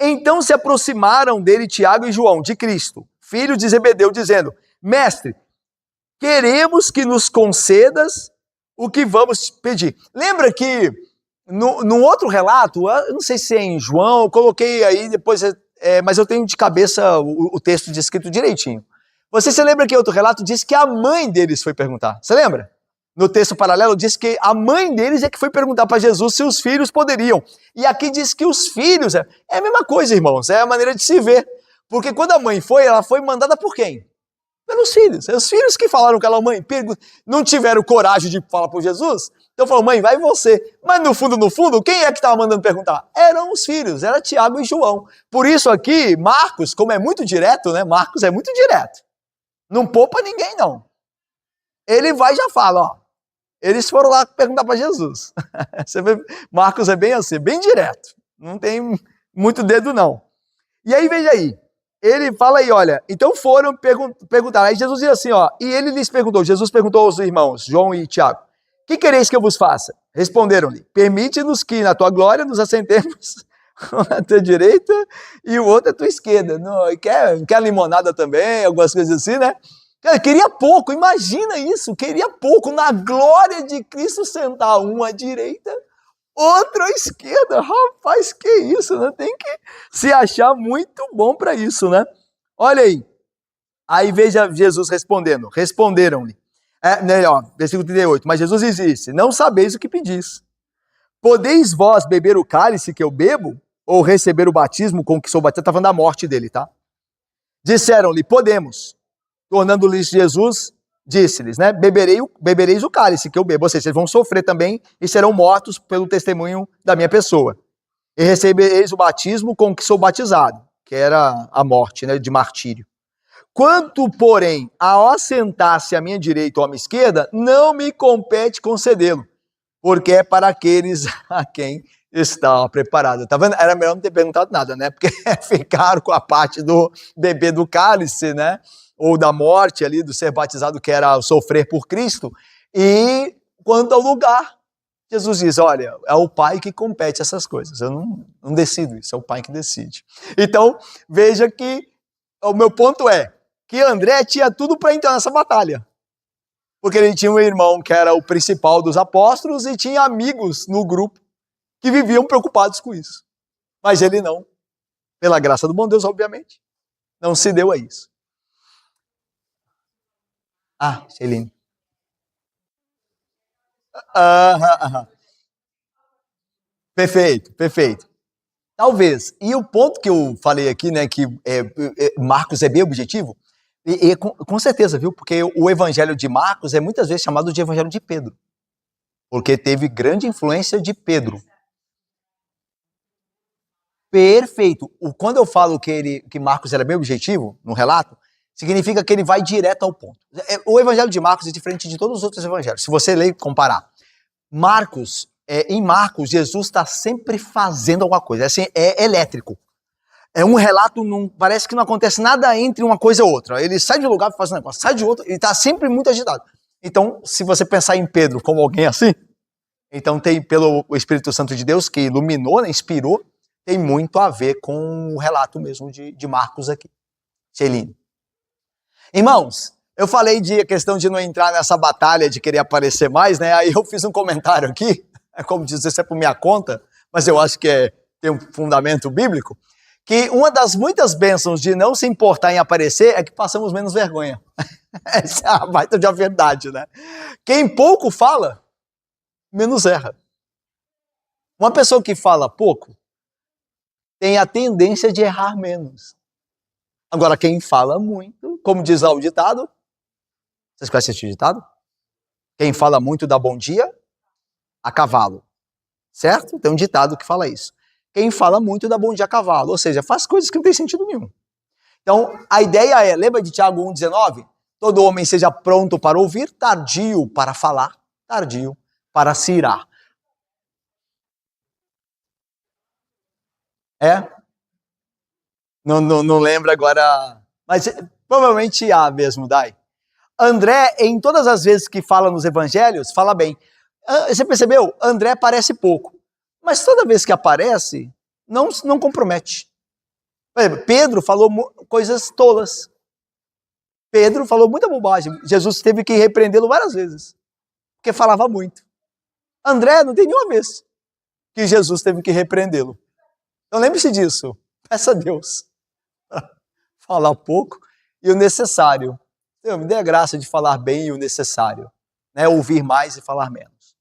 Então se aproximaram dele Tiago e João, de Cristo, filho de Zebedeu, dizendo: Mestre, queremos que nos concedas o que vamos pedir. Lembra que no outro relato, eu não sei se é em João, eu coloquei aí depois, mas eu tenho de cabeça o texto descrito direitinho. Você se lembra que outro relato diz que a mãe deles foi perguntar? Você lembra? No texto paralelo diz que a mãe deles é que foi perguntar para Jesus se os filhos poderiam. E aqui diz que os filhos, é a mesma coisa, irmãos, é a maneira de se ver. Porque quando a mãe foi, ela foi mandada por quem? Pelos filhos. Os filhos que falaram com ela, mãe, não tiveram coragem de falar para Jesus. Então falou, mãe, vai você. Mas no fundo, quem é que estava mandando perguntar? Eram os filhos, era Tiago e João. Por isso aqui, Marcos, como é muito direto, né? Marcos é muito direto. Não poupa ninguém, não. Ele vai e já fala, ó. Eles foram lá perguntar para Jesus. Você vê, Marcos é bem assim, bem direto. Não tem muito dedo, não. E aí, veja aí. Ele fala aí, olha, então foram perguntar. Aí Jesus diz assim, ó, e ele lhes perguntou, Jesus perguntou aos irmãos, João e Tiago, que quereis que eu vos faça? Responderam-lhe, permite-nos que na tua glória nos assentemos à tua direita e o outro à tua esquerda. Não, quer limonada também, algumas coisas assim, né? Cara, queria pouco, imagina isso, queria pouco, na glória de Cristo sentar um à direita, outro à esquerda. Rapaz, que isso, né? Tem que se achar muito bom para isso, né? Olha aí. Aí veja Jesus respondendo. Responderam-lhe. Versículo 38. Mas Jesus disse, não sabeis o que pedis. Podeis vós beber o cálice que eu bebo? Ou receber o batismo com que sou batizado? Está falando da morte dele, tá? Disseram-lhe, podemos. Tornando-lhes Jesus, disse-lhes, né? Bebereis o cálice que eu bebo. Ou seja, vocês vão sofrer também e serão mortos pelo testemunho da minha pessoa. E recebereis o batismo com que sou batizado, que era a morte, né, de martírio. Quanto, porém, a assentar-se à minha direita ou à minha esquerda, não me compete concedê-lo, porque é para aqueles a quem está preparado. Tá vendo? Era melhor não ter perguntado nada, né? Porque ficaram com a parte do beber do cálice, né? Ou da morte ali, do ser batizado, que era o sofrer por Cristo. E quanto ao lugar, Jesus diz, olha, é o Pai que compete essas coisas. Eu não decido isso, é o Pai que decide. Então, veja que o meu ponto é que André tinha tudo para entrar nessa batalha. Porque ele tinha um irmão que era o principal dos apóstolos e tinha amigos no grupo que viviam preocupados com isso. Mas ele não. Pela graça do bom Deus, obviamente, não se deu a isso. Ah, Celine. Perfeito, perfeito. Talvez. E o ponto que eu falei aqui, né, que Marcos é bem objetivo, e com certeza, viu? Porque o evangelho de Marcos é muitas vezes chamado de evangelho de Pedro. Porque teve grande influência de Pedro. Perfeito. Quando eu falo que Marcos era bem objetivo no relato, significa que ele vai direto ao ponto. O evangelho de Marcos é diferente de todos os outros evangelhos. Se você ler e comparar. Em Marcos, Jesus está sempre fazendo alguma coisa. Assim, é elétrico. É um relato, parece que não acontece nada entre uma coisa e outra. Ele sai de um lugar e faz um negócio, sai de outro, ele está sempre muito agitado. Então, se você pensar em Pedro como alguém assim, então tem pelo Espírito Santo de Deus que iluminou, né, inspirou, tem muito a ver com o relato mesmo de Marcos aqui. Celine. Irmãos, eu falei de a questão de não entrar nessa batalha de querer aparecer mais, né? Aí eu fiz um comentário aqui, como dizer, isso é por minha conta, mas eu acho que tem um fundamento bíblico, que uma das muitas bênçãos de não se importar em aparecer é que passamos menos vergonha. Essa é a baita de a verdade, né? Quem pouco fala, menos erra. Uma pessoa que fala pouco tem a tendência de errar menos. Agora, quem fala muito, como diz lá o ditado, vocês conhecem esse ditado? Quem fala muito dá bom dia a cavalo. Certo? Tem um ditado que fala isso. Quem fala muito dá bom dia a cavalo. Ou seja, faz coisas que não tem sentido nenhum. Então, a ideia é, lembra de Tiago 1,19? Todo homem seja pronto para ouvir, tardio para falar, tardio para se irar. Não lembro agora, mas provavelmente há mesmo, Dai. André, em todas as vezes que fala nos evangelhos, fala bem. Você percebeu? André parece pouco. Mas toda vez que aparece, não compromete. Pedro falou coisas tolas. Pedro falou muita bobagem. Jesus teve que repreendê-lo várias vezes. Porque falava muito. André não tem nenhuma vez que Jesus teve que repreendê-lo. Então lembre-se disso. Peça a Deus. Falar pouco e o necessário. Deus, me dê a graça de falar bem e o necessário. Né? Ouvir mais e falar menos.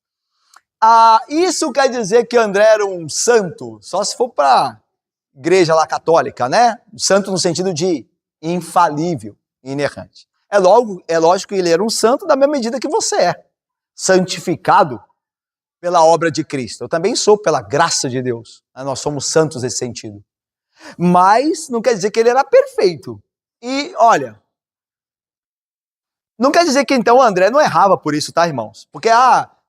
Isso quer dizer que André era um santo, só se for para igreja lá católica, né? Santo no sentido de infalível, inerrante. É lógico que ele era um santo da mesma medida que você é. Santificado pela obra de Cristo. Eu também sou pela graça de Deus. Nós somos santos nesse sentido. Mas não quer dizer que ele era perfeito. E, olha, não quer dizer que então o André não errava por isso, tá, irmãos? Porque,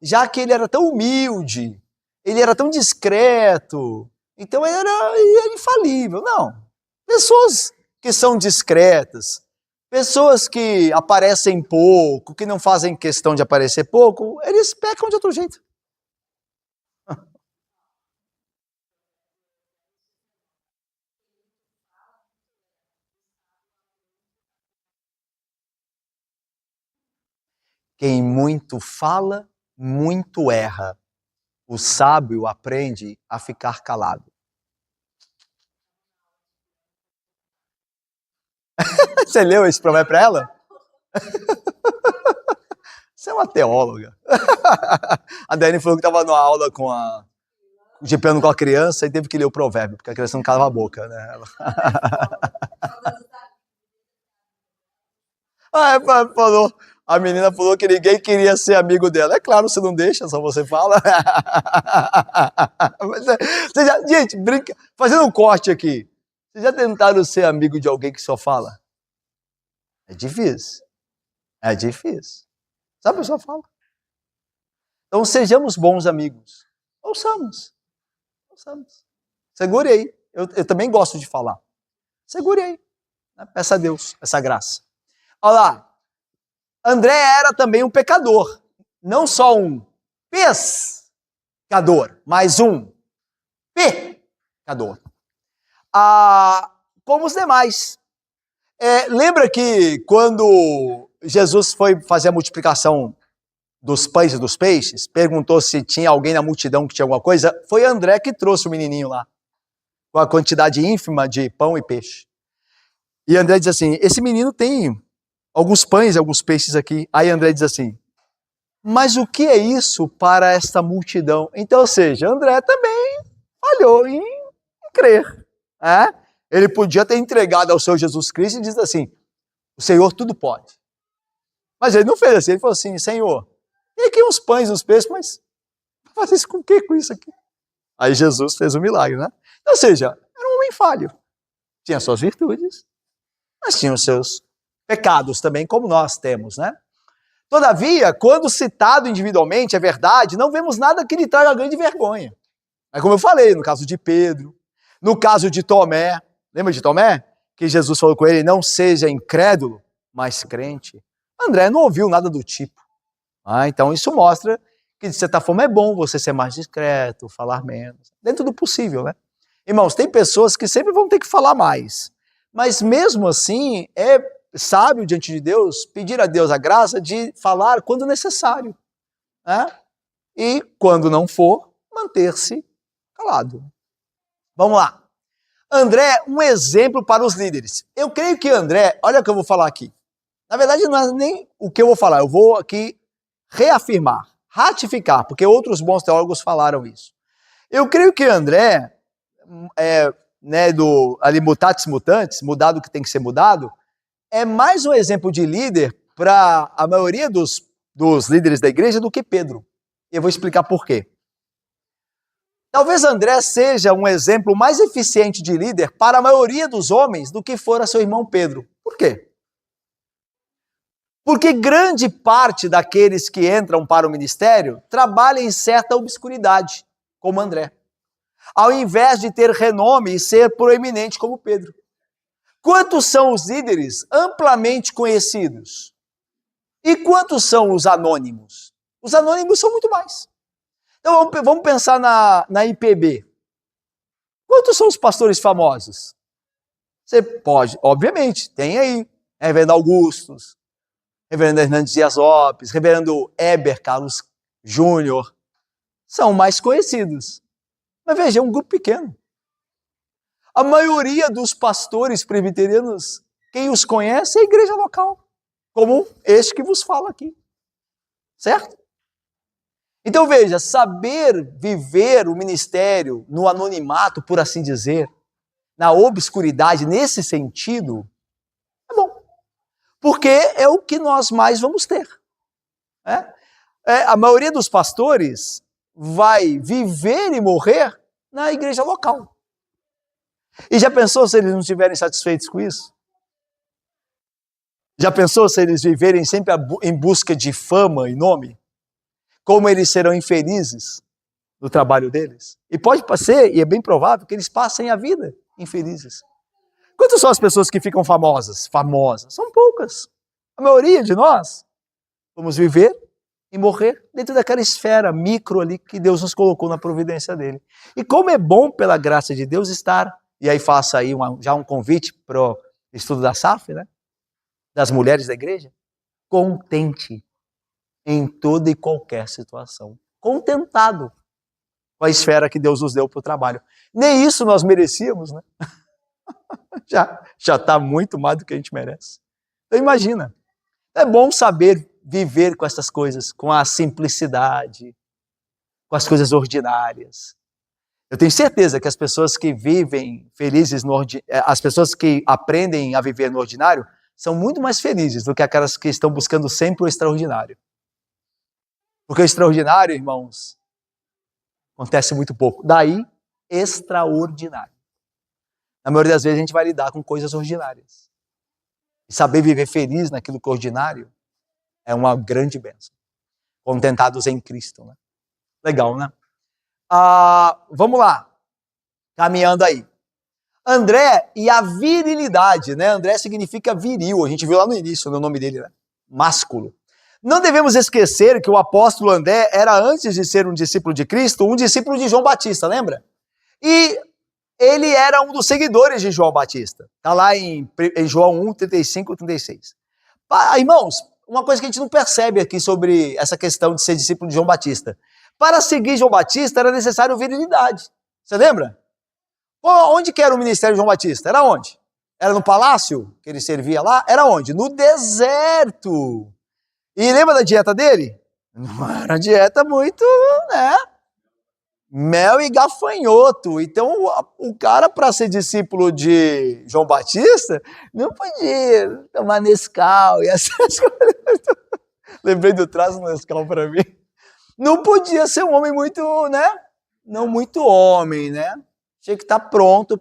já que ele era tão humilde, ele era tão discreto, então ele era infalível. Não. Pessoas que são discretas, pessoas que aparecem pouco, que não fazem questão de aparecer pouco, eles pecam de outro jeito. Quem muito fala, muito erra. O sábio aprende a ficar calado. Você leu esse provérbio para ela? Você é uma teóloga. A Dani falou que estava numa aula de piano com a criança e teve que ler o provérbio, porque a criança não calava a boca, né? Falou. A menina falou que ninguém queria ser amigo dela. É claro, você não deixa, só você fala. Gente, brinca. Fazendo um corte aqui. Vocês já tentaram ser amigo de alguém que só fala? É difícil. É difícil. Sabe, a pessoa fala. Então sejamos bons amigos. Ouçamos. Segure aí. Eu também gosto de falar. Segure aí. Peça a Deus essa graça. Olha lá. André era também um pecador. Não só um pescador, mas um pecador. Como os demais. Lembra que quando Jesus foi fazer a multiplicação dos pães e dos peixes, perguntou se tinha alguém na multidão que tinha alguma coisa? Foi André que trouxe o menininho lá, com a quantidade ínfima de pão e peixe. E André diz assim, esse menino tem alguns pães e alguns peixes aqui. Aí André diz assim, mas o que é isso para esta multidão? Então, ou seja, André também falhou em crer. Ele podia ter entregado ao Senhor Jesus Cristo e diz assim, o Senhor tudo pode. Mas ele não fez assim, ele falou assim, Senhor, tem aqui uns pães e uns peixes, mas fazer isso com o que com isso aqui? Aí Jesus fez um milagre, né? Ou seja, era um homem falho. Tinha suas virtudes, mas tinha os seus pecados também, como nós temos, né? Todavia, quando citado individualmente, é verdade, não vemos nada que lhe traga grande vergonha. Mas como eu falei, no caso de Pedro, no caso de Tomé, lembra de Tomé? Que Jesus falou com ele, não seja incrédulo, mas crente. André não ouviu nada do tipo. Então isso mostra que, de certa forma, é bom você ser mais discreto, falar menos, dentro do possível, né? Irmãos, tem pessoas que sempre vão ter que falar mais, mas mesmo assim, é sábio diante de Deus pedir a Deus a graça de falar quando necessário, né? E quando não for, manter-se calado. Vamos lá. André, um exemplo para os líderes. Eu creio que André, olha o que eu vou falar aqui. Na verdade, não é nem o que eu vou falar, eu vou aqui reafirmar, ratificar, porque outros bons teólogos falaram isso. Eu creio que André, ali mutatis mutandis, mudado o que tem que ser mudado, é mais um exemplo de líder para a maioria dos líderes da igreja do que Pedro. E eu vou explicar por quê. Talvez André seja um exemplo mais eficiente de líder para a maioria dos homens do que fora seu irmão Pedro. Por quê? Porque grande parte daqueles que entram para o ministério trabalham em certa obscuridade, como André, ao invés de ter renome e ser proeminente como Pedro. Quantos são os líderes amplamente conhecidos? E quantos são os anônimos? Os anônimos são muito mais. Então vamos pensar na IPB. Quantos são os pastores famosos? Você pode, obviamente, tem aí, Reverendo Augustus, Reverendo Hernandes Dias Lopes, Reverendo Heber Carlos Júnior, são mais conhecidos. Mas veja, é um grupo pequeno. A maioria dos pastores presbiterianos, quem os conhece é a igreja local, como este que vos fala aqui. Certo? Então veja, saber viver o ministério no anonimato, por assim dizer, na obscuridade, nesse sentido, é bom. Porque é o que nós mais vamos ter. A maioria dos pastores vai viver e morrer na igreja local. E já pensou se eles não estiverem satisfeitos com isso? Já pensou se eles viverem sempre em busca de fama e nome? Como eles serão infelizes no trabalho deles? E pode ser, e é bem provável, que eles passem a vida infelizes. Quantas são as pessoas que ficam famosas? Famosas. São poucas. A maioria de nós vamos viver e morrer dentro daquela esfera micro ali que Deus nos colocou na providência dele. E como é bom, pela graça de Deus, estar, e aí faço aí já um convite para o estudo da SAF, né? Das mulheres da igreja, contente em toda e qualquer situação. Contentado com a esfera que Deus nos deu para o trabalho. Nem isso nós merecíamos, né? Já está muito mais do que a gente merece. Então imagina, é bom saber viver com essas coisas, com a simplicidade, com as coisas ordinárias. Eu tenho certeza que as pessoas que vivem felizes as pessoas que aprendem a viver no ordinário são muito mais felizes do que aquelas que estão buscando sempre o extraordinário. Porque o extraordinário, irmãos, acontece muito pouco. Daí, extraordinário. Na maioria das vezes a gente vai lidar com coisas ordinárias. E saber viver feliz naquilo que é ordinário é uma grande bênção. Contentados em Cristo, né? Legal, né? Vamos lá. Caminhando aí. André e a virilidade, né? André significa viril. A gente viu lá no início, no nome dele, né? Másculo. Não devemos esquecer que o apóstolo André era, antes de ser um discípulo de Cristo, um discípulo de João Batista, lembra? E ele era um dos seguidores de João Batista. Está lá em João 1, 35 e 36. Irmãos, uma coisa que a gente não percebe aqui sobre essa questão de ser discípulo de João Batista. Para seguir João Batista era necessário virilidade. Você lembra? Onde que era o ministério de João Batista? Era onde? Era no palácio que ele servia lá? Era onde? No deserto. E lembra da dieta dele? Não era dieta muito, né? Mel e gafanhoto. Então o cara, para ser discípulo de João Batista, não podia tomar Nescau e essas coisas. Lembrei do traço Nescau para mim. Não podia ser um homem muito, né? Não muito homem, né? Tinha que estar pronto.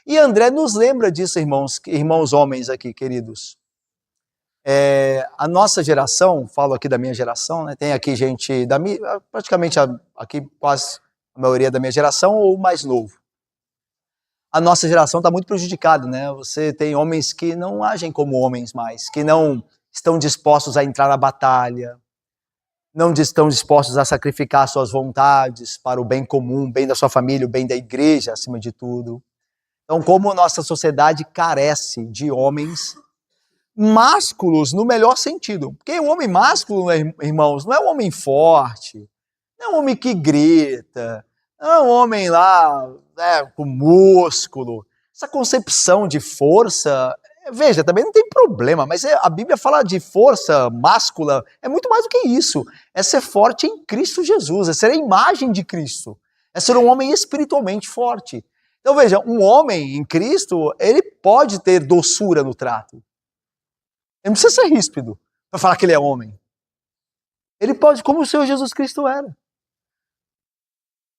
E André nos lembra disso, irmãos homens aqui, queridos. A nossa geração, falo aqui da minha geração, né? Tem aqui gente, praticamente aqui quase a maioria da minha geração ou mais novo. A nossa geração está muito prejudicada, né? Você tem homens que não agem como homens mais, que não estão dispostos a entrar na batalha, não estão dispostos a sacrificar suas vontades para o bem comum, o bem da sua família, o bem da igreja, acima de tudo. Então, como nossa sociedade carece de homens másculos no melhor sentido. Porque o homem másculo, irmãos, não é um homem forte, não é um homem que grita, não é um homem lá, né, com músculo. Essa concepção de força, veja, também não tem problema, mas a Bíblia fala de força máscula, é muito mais do que isso. É ser forte em Cristo Jesus, é ser a imagem de Cristo, é ser um homem espiritualmente forte. Então veja, um homem em Cristo, ele pode ter doçura no trato. Ele não precisa ser ríspido para falar que ele é homem. Ele pode, como o Senhor Jesus Cristo era.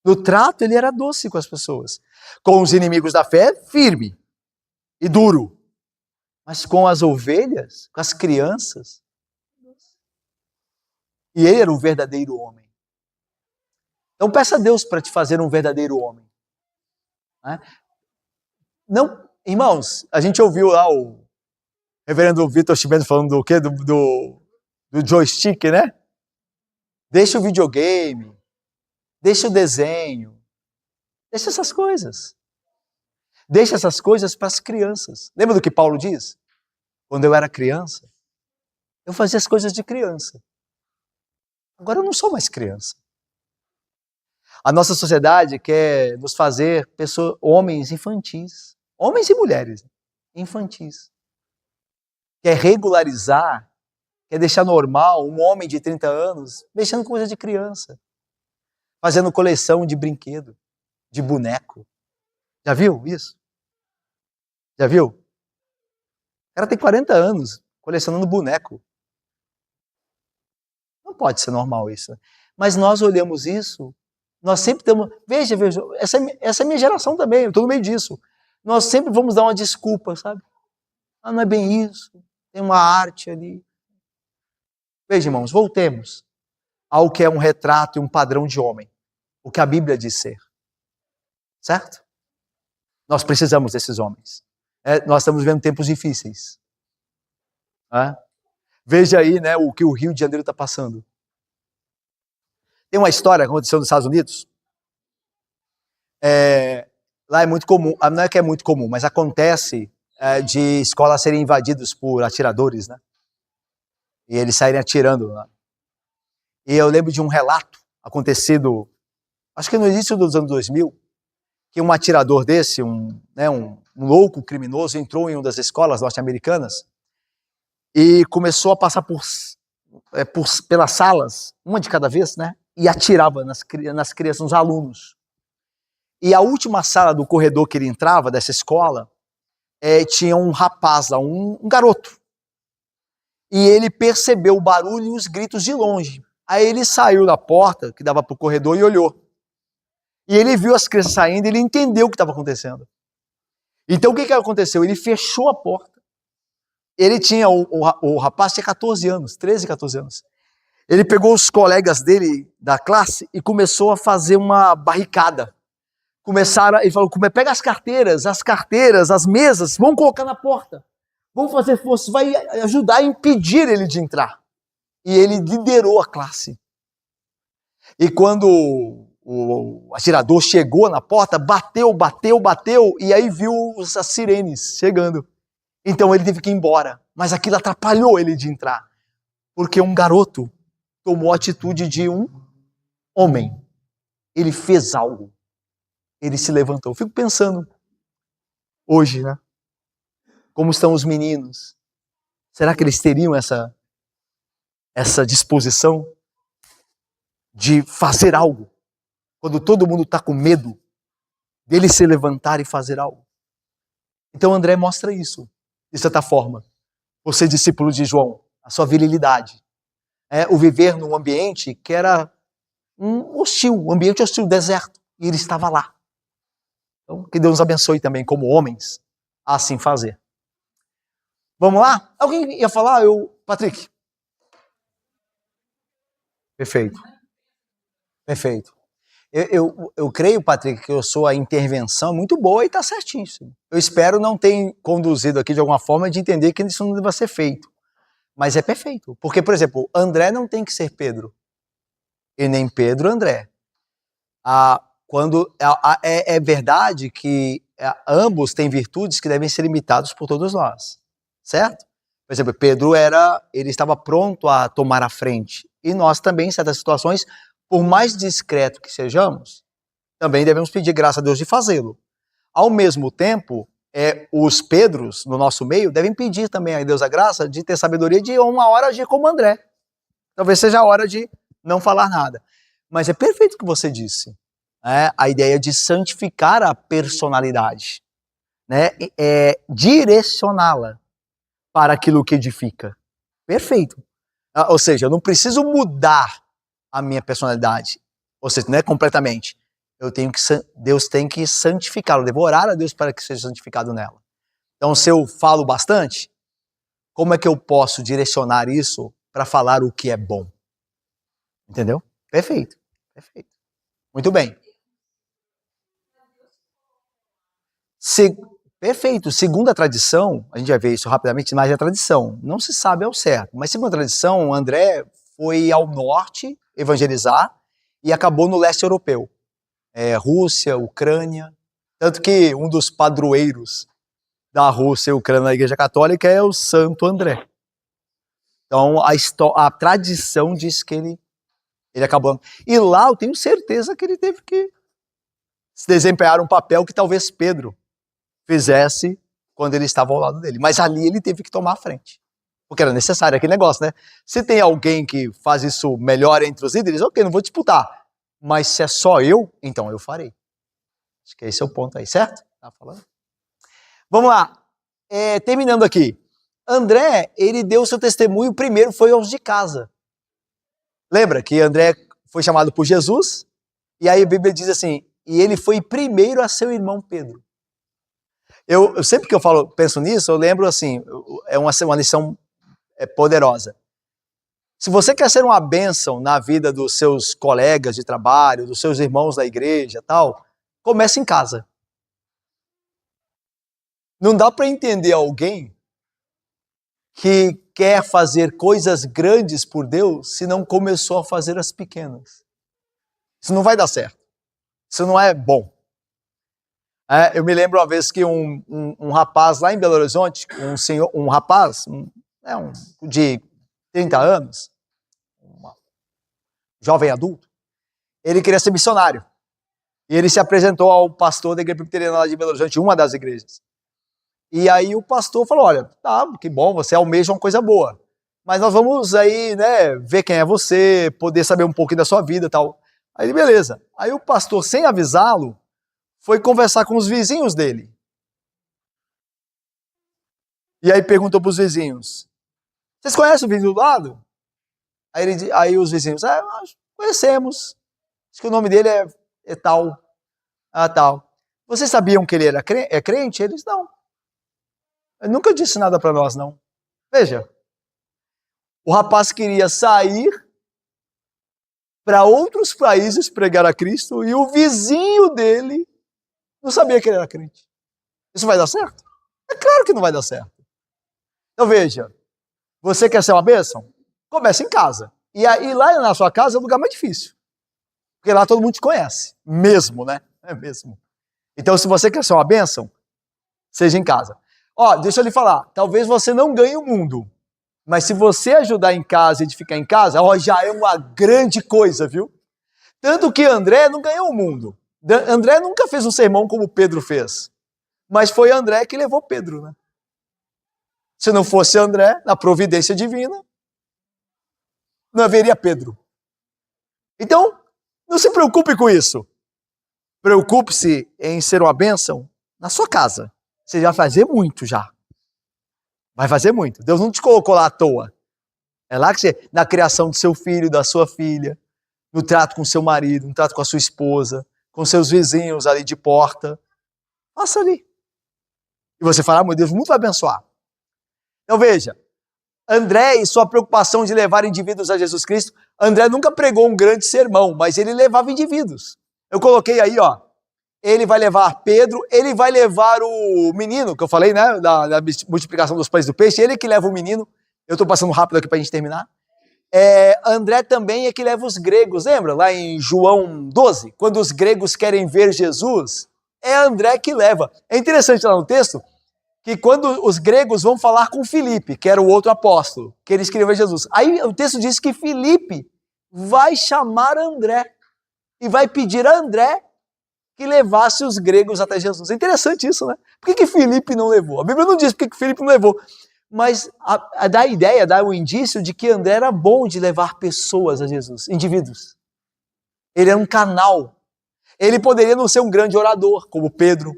No trato, ele era doce com as pessoas. Com os inimigos da fé, firme e duro. Mas com as ovelhas, com as crianças. E ele era um verdadeiro homem. Então peça a Deus para te fazer um verdadeiro homem. Não, irmãos, a gente ouviu lá o reverendo Vitor Schmidt falando do quê? Do joystick, né? Deixa o videogame, deixa o desenho, deixa essas coisas. Deixa essas coisas para as crianças. Lembra do que Paulo diz? Quando eu era criança, eu fazia as coisas de criança. Agora eu não sou mais criança. A nossa sociedade quer nos fazer homens infantis. Homens e mulheres infantis. Quer regularizar, quer deixar normal um homem de 30 anos mexendo com coisa de criança, fazendo coleção de brinquedo, de boneco. Já viu isso? Já viu? O cara tem 40 anos, colecionando boneco. Não pode ser normal isso. Mas nós olhamos isso, nós sempre temos... Veja, essa é a minha geração também, eu estou no meio disso. Nós sempre vamos dar uma desculpa, sabe? Ah, não é bem isso, tem uma arte ali. Veja, irmãos, voltemos ao que é um retrato e um padrão de homem. O que a Bíblia diz ser. Certo? Nós precisamos desses homens. Nós estamos vivendo tempos difíceis. Veja aí, né, o que o Rio de Janeiro está passando. Tem uma história que aconteceu nos Estados Unidos. Lá é muito comum, não é que é muito comum, mas acontece de escolas serem invadidas por atiradores, né? E eles saírem atirando lá. E eu lembro de um relato acontecido, acho que no início dos anos 2000, que um atirador desse, um louco criminoso, entrou em uma das escolas norte-americanas e começou a passar pelas salas, uma de cada vez, né? E atirava nas crianças, nos alunos. E a última sala do corredor que ele entrava, dessa escola, tinha um rapaz lá, um garoto. E ele percebeu o barulho e os gritos de longe. Aí ele saiu da porta, que dava para o corredor, e olhou. E ele viu as crianças saindo e ele entendeu o que estava acontecendo. Então o que aconteceu? Ele fechou a porta. Ele tinha, o rapaz tinha 14 anos, 13, 14 anos. Ele pegou os colegas dele da classe e começou a fazer uma barricada. Ele falou, pega as carteiras, as mesas, vamos colocar na porta. Vamos fazer força, vai ajudar a impedir ele de entrar. E ele liderou a classe. E quando o atirador chegou na porta, bateu, e aí viu as sirenes chegando. Então ele teve que ir embora. Mas aquilo atrapalhou ele de entrar. Porque um garoto tomou a atitude de um homem. Ele fez algo. Ele se levantou. Eu fico pensando, hoje, né? Como estão os meninos? Será que eles teriam essa disposição de fazer algo? Quando todo mundo está com medo dele se levantar e fazer algo. Então André mostra isso, de certa forma. Você, discípulo de João, a sua virilidade. O viver num ambiente que era um ambiente hostil, deserto. E ele estava lá. Então, que Deus nos abençoe também, como homens, a assim fazer. Vamos lá? Alguém ia falar? Patrick. Perfeito. Eu creio, Patrick, que eu sou a intervenção muito boa e está certíssimo. Eu espero não ter conduzido aqui de alguma forma de entender que isso não deva ser feito. Mas é perfeito. Porque, por exemplo, André não tem que ser Pedro. E nem Pedro André. É verdade que ambos têm virtudes que devem ser imitados por todos nós. Certo? Por exemplo, Pedro ele estava pronto a tomar a frente. E nós também, em certas situações, por mais discreto que sejamos, também devemos pedir graça a Deus de fazê-lo. Ao mesmo tempo, os Pedros, no nosso meio, devem pedir também a Deus a graça de ter sabedoria de uma hora agir como André. Talvez seja a hora de não falar nada. Mas é perfeito o que você disse. A ideia de santificar a personalidade. Direcioná-la para aquilo que edifica. Perfeito. Ou seja, eu não preciso mudar a minha personalidade. Ou seja, não é completamente. Deus tem que santificá-lo, devorar a Deus para que seja santificado nela. Então, se eu falo bastante, como é que eu posso direcionar isso para falar o que é bom? Entendeu? Perfeito. Muito bem. Perfeito. Segundo a tradição, a gente vai ver isso rapidamente, mas é a tradição. Não se sabe ao certo. Mas segundo a tradição, André foi ao norte evangelizar e acabou no leste europeu. Rússia, Ucrânia. Tanto que um dos padroeiros da Rússia e Ucrânia na Igreja Católica é o Santo André. Então a tradição diz que ele acabou. E lá eu tenho certeza que ele teve que desempenhar um papel que talvez Pedro fizesse quando ele estava ao lado dele. Mas ali ele teve que tomar a frente. Porque era necessário aquele negócio, né? Se tem alguém que faz isso melhor entre os líderes, ok, não vou disputar. Mas se é só eu, então eu farei. Acho que esse é o ponto aí, certo? Tá falando? Vamos lá. Terminando aqui. André, ele deu seu testemunho primeiro, foi aos de casa. Lembra que André foi chamado por Jesus? E aí a Bíblia diz assim, e ele foi primeiro a seu irmão Pedro. Eu sempre que eu penso nisso, eu lembro assim, é uma lição poderosa. Se você quer ser uma bênção na vida dos seus colegas de trabalho, dos seus irmãos da igreja, tal, comece em casa. Não dá para entender alguém que quer fazer coisas grandes por Deus se não começou a fazer as pequenas. Isso não vai dar certo. Isso não é bom. Eu me lembro uma vez que um rapaz lá em Belo Horizonte, um rapaz de 30 anos, um jovem adulto, ele queria ser missionário. E ele se apresentou ao pastor da igreja presbiteriana lá de Belo Horizonte, uma das igrejas. E aí o pastor falou, olha, tá, que bom, você almeja uma coisa boa. Mas nós vamos aí, né, ver quem é você, poder saber um pouquinho da sua vida e tal. Aí, beleza. Aí o pastor, sem avisá-lo, foi conversar com os vizinhos dele. E aí perguntou para os vizinhos, vocês conhecem o vizinho do lado? Aí os vizinhos, nós conhecemos. Acho que o nome dele é tal. Tal. Vocês sabiam que ele era crente? Eles, não. Ele nunca disse nada para nós, não. Veja, o rapaz queria sair para outros países pregar a Cristo e o vizinho dele não sabia que ele era crente. Isso vai dar certo? É claro que não vai dar certo. Então veja, você quer ser uma bênção? Comece em casa. E aí lá na sua casa é o lugar mais difícil. Porque lá todo mundo te conhece. Mesmo, né? É mesmo. Então se você quer ser uma bênção, seja em casa. Deixa eu lhe falar, talvez você não ganhe o mundo, mas se você ajudar em casa e edificar em casa, já é uma grande coisa, viu? Tanto que André não ganhou o mundo. André nunca fez um sermão como Pedro fez, mas foi André que levou Pedro, né? Se não fosse André, na providência divina, não haveria Pedro. Então, não se preocupe com isso. Preocupe-se em ser uma bênção na sua casa. Você já vai fazer muito já. Vai fazer muito. Deus não te colocou lá à toa. É lá que você, na criação do seu filho, da sua filha, no trato com seu marido, no trato com a sua esposa, com seus vizinhos ali de porta. Passa ali. E você fala, meu Deus, muito vai abençoar. Então veja, André e sua preocupação de levar indivíduos a Jesus Cristo, André nunca pregou um grande sermão, mas ele levava indivíduos. Eu coloquei aí, ele vai levar Pedro, ele vai levar o menino, que eu falei, né, da multiplicação dos pães e do peixe, ele que leva o menino. Eu estou passando rápido aqui para a gente terminar. André também é que leva os gregos, lembra? Lá em João 12, quando os gregos querem ver Jesus, é André que leva. É interessante lá no texto, que quando os gregos vão falar com Filipe, que era o outro apóstolo, que eles queriam ver Jesus, aí o texto diz que Filipe vai chamar André, e vai pedir a André que levasse os gregos até Jesus. É interessante isso, né? Por que Filipe não levou? A Bíblia não diz por que Filipe não levou, mas dá a ideia, dá o indício de que André era bom de levar pessoas a Jesus, indivíduos. Ele era um canal. Ele poderia não ser um grande orador, como Pedro,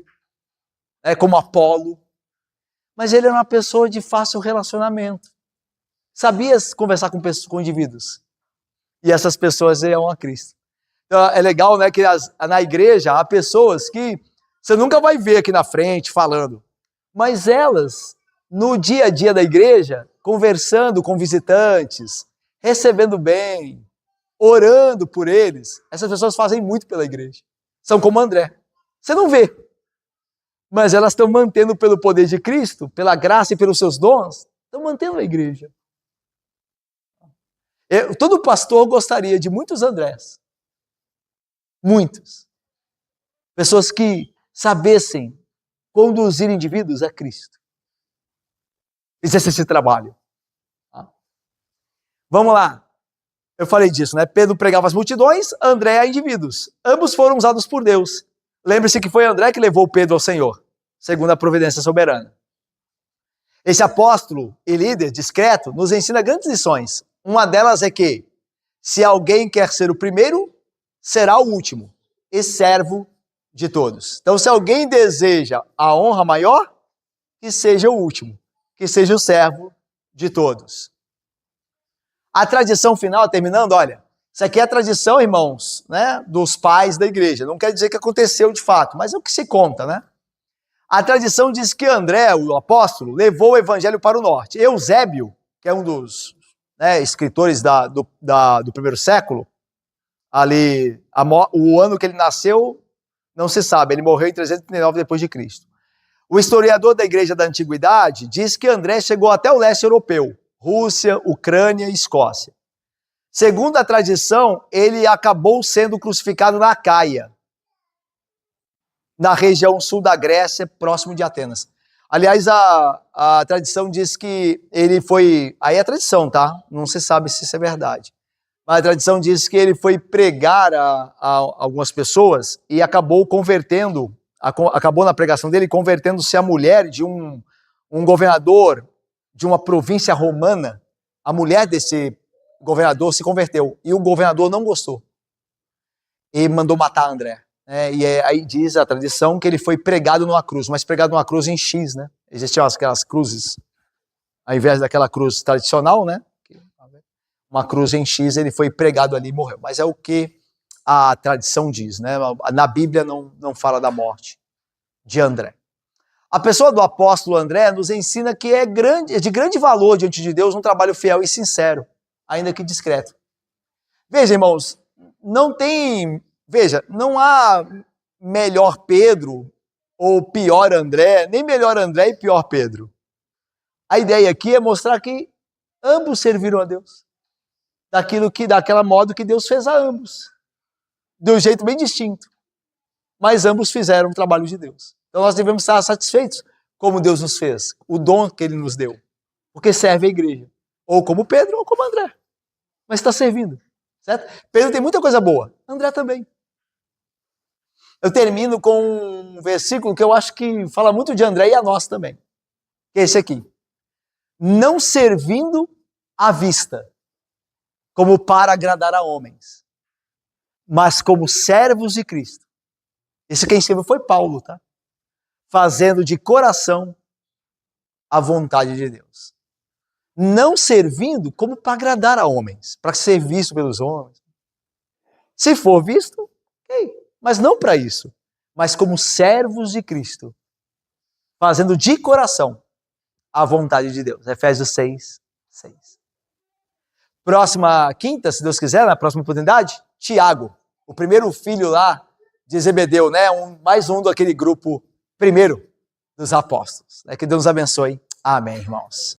como Apolo, mas ele era uma pessoa de fácil relacionamento. Sabia conversar com indivíduos. E essas pessoas iam a Cristo. Então, é legal, né, que na igreja há pessoas que você nunca vai ver aqui na frente falando, mas elas, no dia a dia da igreja, conversando com visitantes, recebendo bem, orando por eles, essas pessoas fazem muito pela igreja. São como André. Você não vê, mas elas estão mantendo pelo poder de Cristo, pela graça e pelos seus dons, estão mantendo a igreja. Todo pastor gostaria de muitos Andrés. Muitos. Pessoas que sabessem conduzir indivíduos a Cristo. Fizesse esse trabalho. Vamos lá. Eu falei disso, né? Pedro pregava as multidões, André a indivíduos. Ambos foram usados por Deus. Lembre-se que foi André que levou Pedro ao Senhor, segundo a providência soberana. Esse apóstolo e líder discreto nos ensina grandes lições. Uma delas é que, se alguém quer ser o primeiro, será o último e servo de todos. Então, se alguém deseja a honra maior, que seja o último. que seja o servo de todos. A tradição final, terminando, olha, isso aqui é a tradição, irmãos, né, dos pais da igreja. Não quer dizer que aconteceu de fato, mas é o que se conta, né? A tradição diz que André, o apóstolo, levou o evangelho para o norte. Eusébio, que é um dos escritores do primeiro século, ali, o ano que ele nasceu, não se sabe, ele morreu em 339 depois de Cristo. O historiador da igreja da antiguidade diz que André chegou até o leste europeu, Rússia, Ucrânia e Escócia. Segundo a tradição, ele acabou sendo crucificado na Acaia, na região sul da Grécia, próximo de Atenas. Aliás, a tradição diz que ele foi... Aí é tradição, tá? Não se sabe se isso é verdade. Mas a tradição diz que ele foi pregar a algumas pessoas e acabou convertendo, acabou na pregação dele convertendo-se a mulher de um governador de uma província romana. A mulher desse governador se converteu e o governador não gostou e mandou matar André. Aí diz a tradição que ele foi pregado numa cruz, mas pregado numa cruz em X, né? Existiam aquelas cruzes, ao invés daquela cruz tradicional, né? Uma cruz em X, ele foi pregado ali e morreu. Mas é o que a tradição diz, né? Na Bíblia não fala da morte de André. A pessoa do apóstolo André nos ensina que é de grande valor diante de Deus um trabalho fiel e sincero, ainda que discreto. Veja, irmãos, não há melhor Pedro ou pior André, nem melhor André e pior Pedro. A ideia aqui é mostrar que ambos serviram a Deus. Daquela modo que Deus fez a ambos. De um jeito bem distinto. Mas ambos fizeram o trabalho de Deus. Então nós devemos estar satisfeitos como Deus nos fez, o dom que Ele nos deu. Porque serve a igreja. Ou como Pedro ou como André. Mas está servindo. Certo? Pedro tem muita coisa boa. André também. Eu termino com um versículo que eu acho que fala muito de André e a nós também. Que é esse aqui. Não servindo à vista, como para agradar a homens, mas como servos de Cristo. Esse quem escreveu foi Paulo, tá? Fazendo de coração a vontade de Deus. Não servindo como para agradar a homens, para ser visto pelos homens. Se for visto, ok, mas não para isso, mas como servos de Cristo, fazendo de coração a vontade de Deus. Efésios 6. Próxima quinta, se Deus quiser, na próxima oportunidade, Tiago, o primeiro filho lá de Zebedeu, né? Mais um daquele grupo primeiro dos apóstolos. Que Deus nos abençoe. Amém, irmãos.